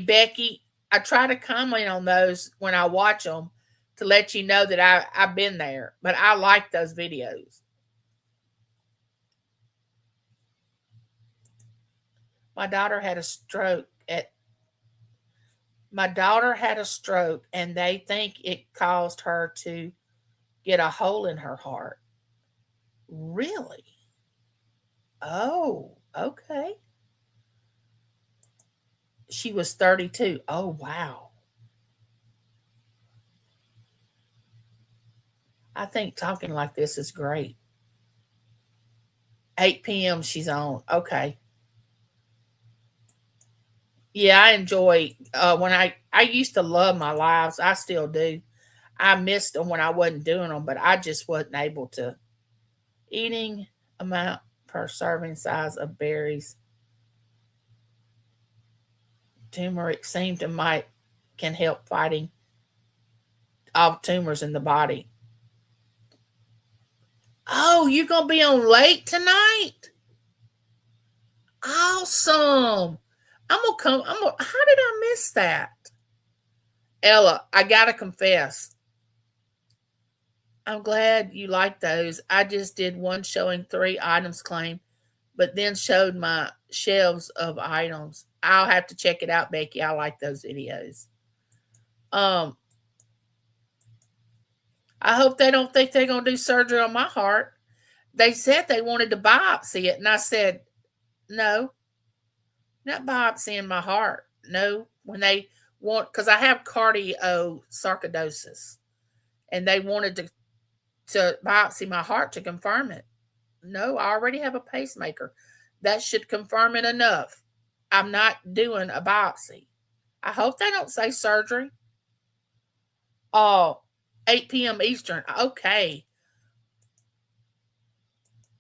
Becky. I try to comment on those when I watch them to let you know that I've been there. But I like those videos. My daughter had a stroke at my daughter had a stroke and they think it caused her to get a hole in her heart. Really? Oh, okay. She was 32. Oh, wow. I think talking like this is great. 8 p.m. she's on. Okay. Yeah, I enjoy when I used to love my lives. I still do. I missed them when I wasn't doing them, but I just wasn't able to. Eating amount per serving size of berries. Turmeric seemed to might can help fighting all tumors in the body. Oh, you're gonna be on late tonight? Awesome. I'm gonna come. How did I miss that? Ella, I gotta confess. I'm glad you like those. I just did one showing 3 items claim, but then showed my shelves of items. I'll have to check it out, Becky. I like those videos. Um, I hope they don't think they're gonna do surgery on my heart. They said they wanted to biopsy it, and I said, no, not biopsying my heart. No, when they want, because I have cardiosarcoidosis, and they wanted to biopsy my heart to confirm it. No, I already have a pacemaker. That should confirm it enough. I'm not doing a biopsy. I hope they don't say surgery. Oh, 8 p.m. Eastern. Okay.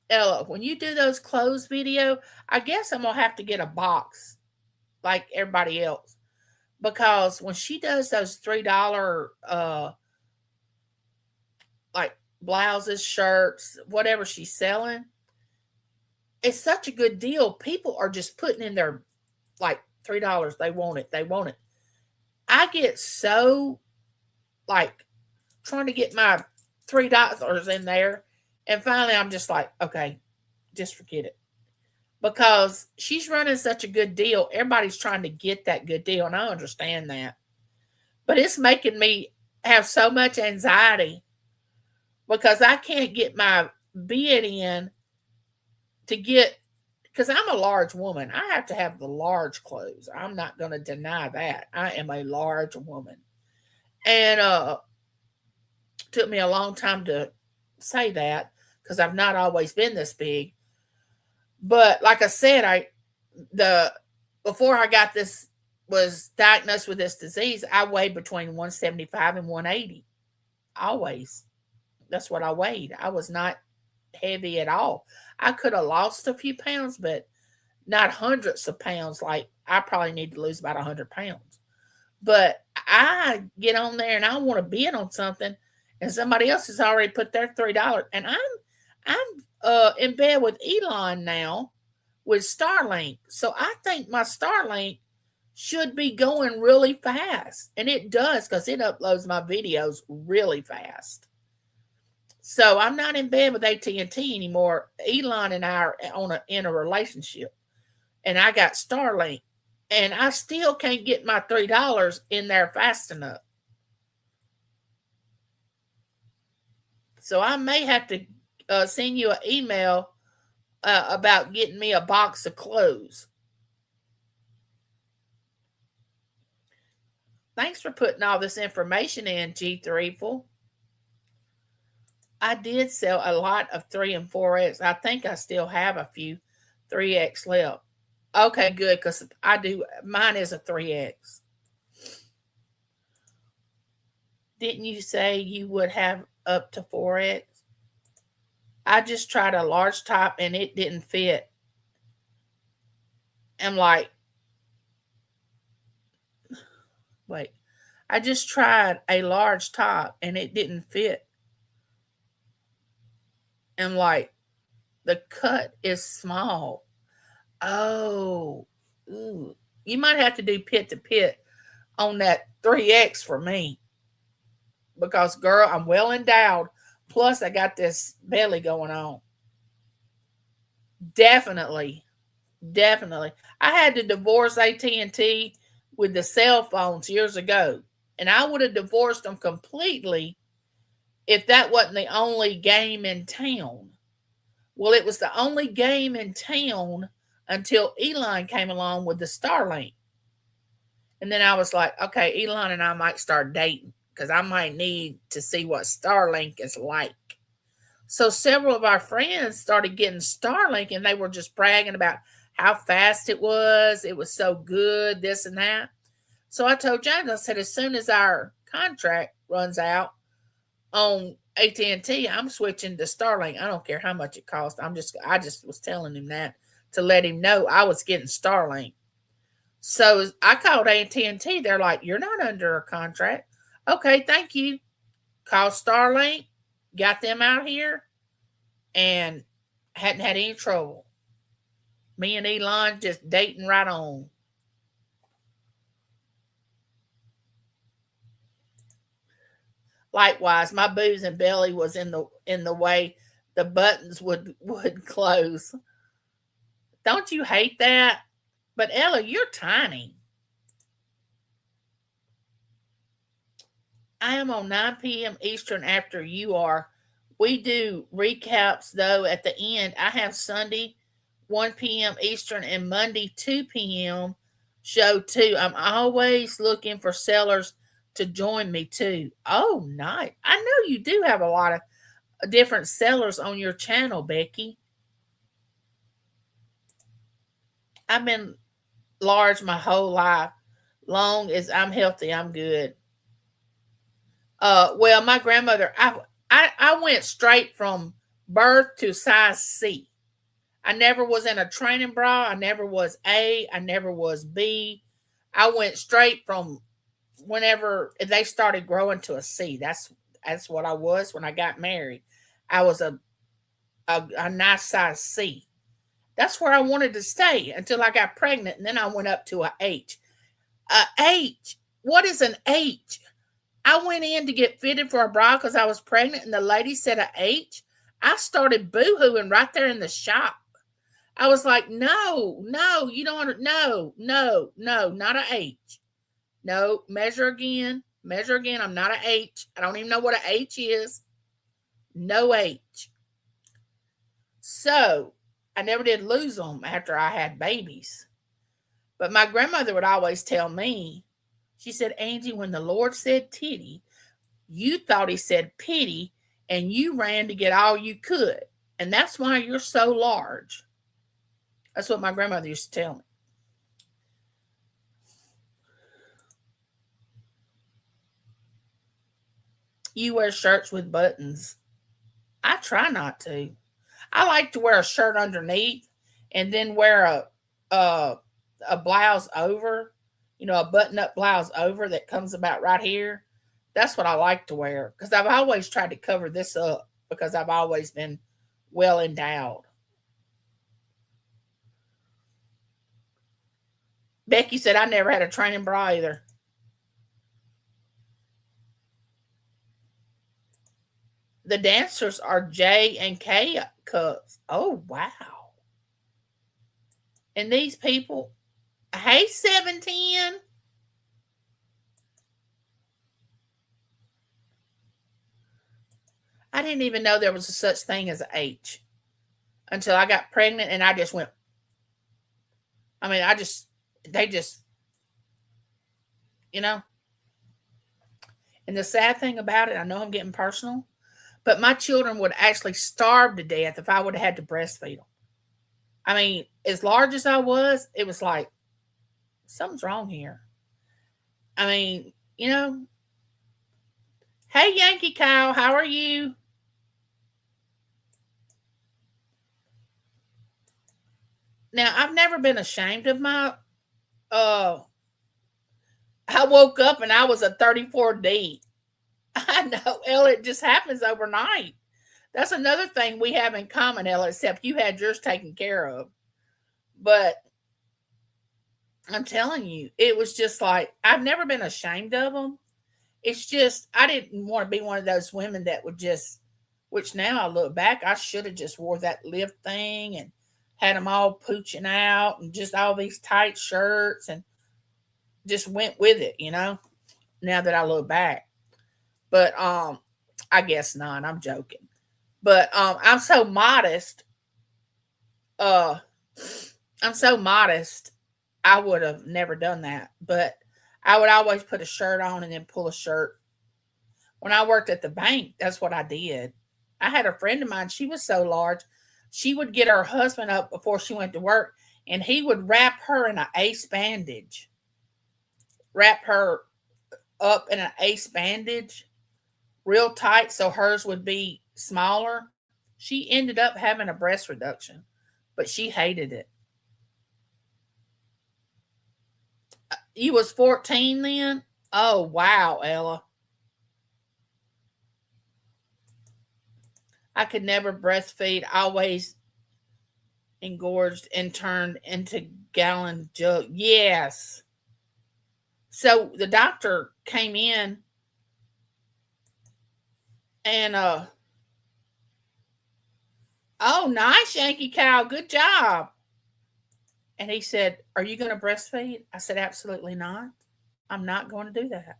Ella, when you do those clothes video, I guess I'm going to have to get a box like everybody else. Because when she does those $3 like blouses, shirts, whatever she's selling, it's such a good deal. People are just putting in their like $3. They want it. They want it. I get so like trying to get my $3 in there. And finally I'm just like, okay, just forget it. Because she's running such a good deal. Everybody's trying to get that good deal. And I understand that. But it's making me have so much anxiety because I can't get my bid in to get, because I'm a large woman. I have to have the large clothes. I'm not going to deny that. I am a large woman. And took me a long time to say that because I've not always been this big. But like I said, before I got this, was diagnosed with this disease, I weighed between 175 and 180. Always. That's what I weighed. I was not heavy at all. I could have lost a few pounds, but not hundreds of pounds. Like I probably need to lose about 100 pounds. But I get on there and I want to bid on something, and somebody else has already put their $3, and I'm in bed with Elon now with Starlink. So I think my Starlink should be going really fast. And it does because it uploads my videos really fast. So I'm not in bed with AT&T anymore. Elon and I are in a relationship. And I got Starlink. And I still can't get my $3 in there fast enough. So I may have to send you an email about getting me a box of clothes. Thanks for putting all this information in, G3ful. I did sell a lot of 3 and 4X. I think I still have a few 3X left. Okay, good, because I do. Mine is a 3X. Didn't you say you would have up to 4X? I just tried a large top and it didn't fit. I'm like, wait. I just tried a large top and it didn't fit. And like, the cut is small. Oh, ooh. You might have to do pit to pit on that 3X for me. Because, girl, I'm well endowed. Plus, I got this belly going on. Definitely. Definitely. I had to divorce AT&T with the cell phones years ago, and I would have divorced them completely if that wasn't the only game in town. Well, it was the only game in town until Elon came along with the Starlink. And then I was like, okay, Elon and I might start dating because I might need to see what Starlink is like. So several of our friends started getting Starlink and they were just bragging about how fast it was. It was so good, this and that. So I told James, I said, as soon as our contract runs out on AT&T, I'm switching to Starlink. I don't care how much it costs. I just was telling him that to let him know I was getting Starlink. So I called AT&T. They're like, you're not under a contract. Okay, thank you. Called Starlink, got them out here, and hadn't had any trouble. Me and Elon just dating right on. Likewise, my boobs and belly was in the way the buttons would close. Don't you hate that? But Ella, you're tiny. I am on 9 p.m. Eastern after you are. We do recaps though at the end. I have Sunday 1 p.m. Eastern and Monday 2 p.m. show too. I'm always looking for sellers to join me too. Oh, nice. I know you do have a lot of different sellers on your channel, Becky. I've been large my whole life. Long as I'm healthy, I'm good. Well, my grandmother, I went straight from birth to size C. I never was in a training bra. I never was A. I never was B. I went straight from whenever they started growing to a C. That's what I was when I got married. I was a nice size C. That's where I wanted to stay until I got pregnant, and then I went up to a H. A H. What is an H? I went in to get fitted for a bra because I was pregnant, and the lady said a H. I started boo-hooing right there in the shop. I was like, no, no, you don't, no, no, no, not a H. No, measure again, measure again. I'm not a H. I don't even know what a H is. No H. So I never did lose them after I had babies. But my grandmother would always tell me, she said, Angie, when the Lord said titty, you thought he said pity, and you ran to get all you could. And that's why you're so large. That's what my grandmother used to tell me. You wear shirts with buttons. I try not to. I like to wear a shirt underneath and then wear a blouse over, a button up blouse over that comes about right here. That's what I like to wear because I've always tried to cover this up because I've always been well endowed. Becky said I never had a training bra either. The dancers are J and K cups. Oh, wow. And these people, hey, 710. I didn't even know there was a such thing as an H until I got pregnant and I just went. I mean, they just, you know. And the sad thing about it, I know I'm getting personal, but my children would actually starve to death if I would have had to breastfeed them. I mean, as large as I was, it was like, something's wrong here. I mean, hey, Yankee Cow, how are you? Now, I've never been ashamed of my, uh, I woke up and I was a 34D. I know, Ella, it just happens overnight. That's another thing we have in common, Ella, except you had yours taken care of. But I'm telling you, it was just like, I've never been ashamed of them. It's just, I didn't want to be one of those women that would just, which now I look back, I should have just wore that lift thing and had them all pooching out and just all these tight shirts and just went with it, now that I look back. But I guess not. I'm joking. But I'm so modest. Uh I'm so modest. I would have never done that. But I would always put a shirt on and then pull a shirt. When I worked at the bank, that's what I did. I had a friend of mine, she was so large, she would get her husband up before she went to work and he would wrap her in an ace bandage. Wrap her up in an ace bandage real tight so hers would be smaller. She ended up having a breast reduction, but she hated it. You was 14 then? Oh, wow, Ella. I could never breastfeed, always engorged and turned into gallon jug. Yes. So the doctor came in and oh, nice, Yankee Cow, good job. And he said, "Are you going to breastfeed?" I said, "Absolutely not. I'm not going to do that."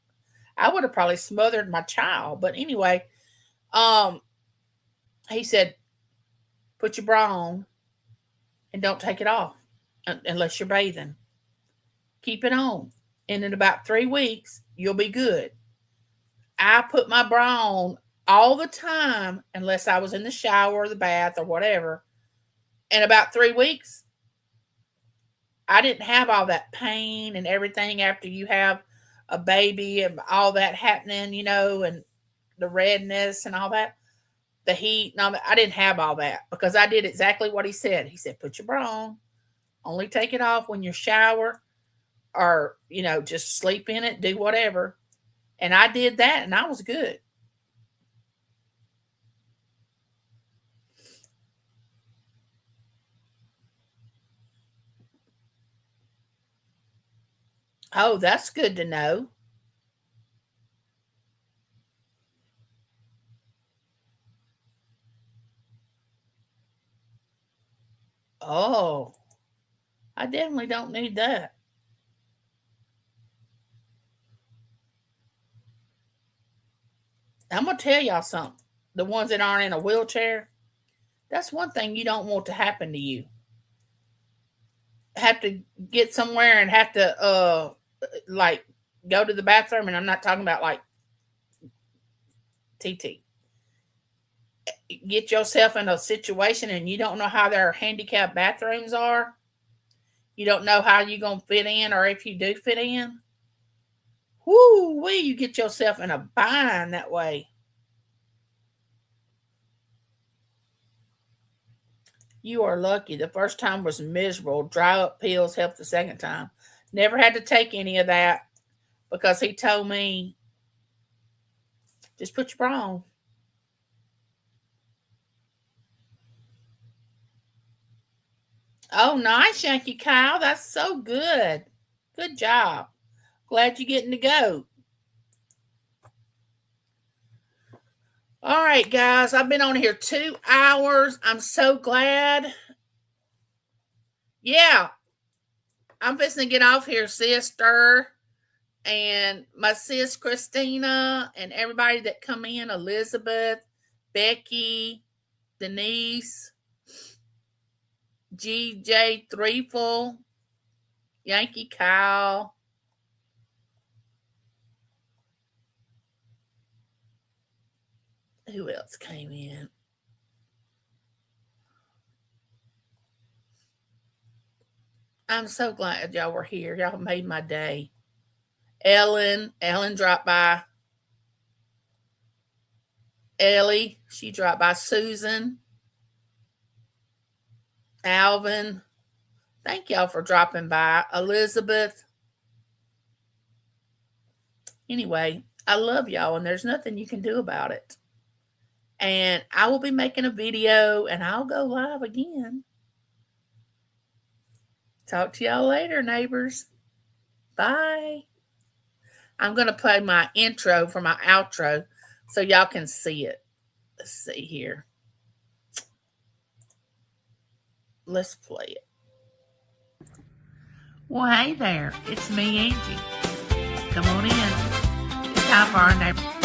I would have probably smothered my child, but anyway, um he said, "Put your bra on and don't take it off unless you're bathing. Keep it on. And in about 3 weeks, you'll be good." I put my bra on all the time unless I was in the shower or the bath or whatever. In about 3 weeks, I didn't have all that pain and everything after you have a baby and all that happening, and the redness and all that, the heat and all that. I didn't have all that because I did exactly what he said. He said, "Put your bra on, only take it off when you shower or, just sleep in it, do whatever." And I did that and I was good. Oh, that's good to know. Oh, I definitely don't need that. I'm going to tell y'all something. The ones that aren't in a wheelchair, that's one thing you don't want to happen to you. Have to get somewhere and have to like go to the bathroom, and I'm not talking about like TT. Get yourself in a situation and you don't know how their handicapped bathrooms are. You don't know how you're gonna fit in, or if you do fit in. Whoo wee, you get yourself in a bind that way. You are lucky. The first time was miserable. Dry up pills helped the second time. Never had to take any of that because he told me, just put your bra on. Oh, nice, Yankee Kyle. That's so good. Good job. Glad you're getting to go. All right, guys. I've been on here 2 hours. I'm so glad. Yeah. I'm fixing to get off here, sister. And my sis Christina and everybody that come in, Elizabeth, Becky, Denise, GJ Threeful, Yankee Cow. Who else came in? I'm so glad y'all were here. Y'all made my day. Ellen dropped by. Ellie, she dropped by. Susan, Alvin, thank y'all for dropping by. Elizabeth. Anyway, I love y'all and there's nothing you can do about it. And I will be making a video and I'll go live again. Talk to y'all later, neighbors. Bye. I'm going to play my intro for my outro so y'all can see it. Let's see here. Let's play it. Well, hey there. It's me, Angie. Come on in. It's time for our neighbor.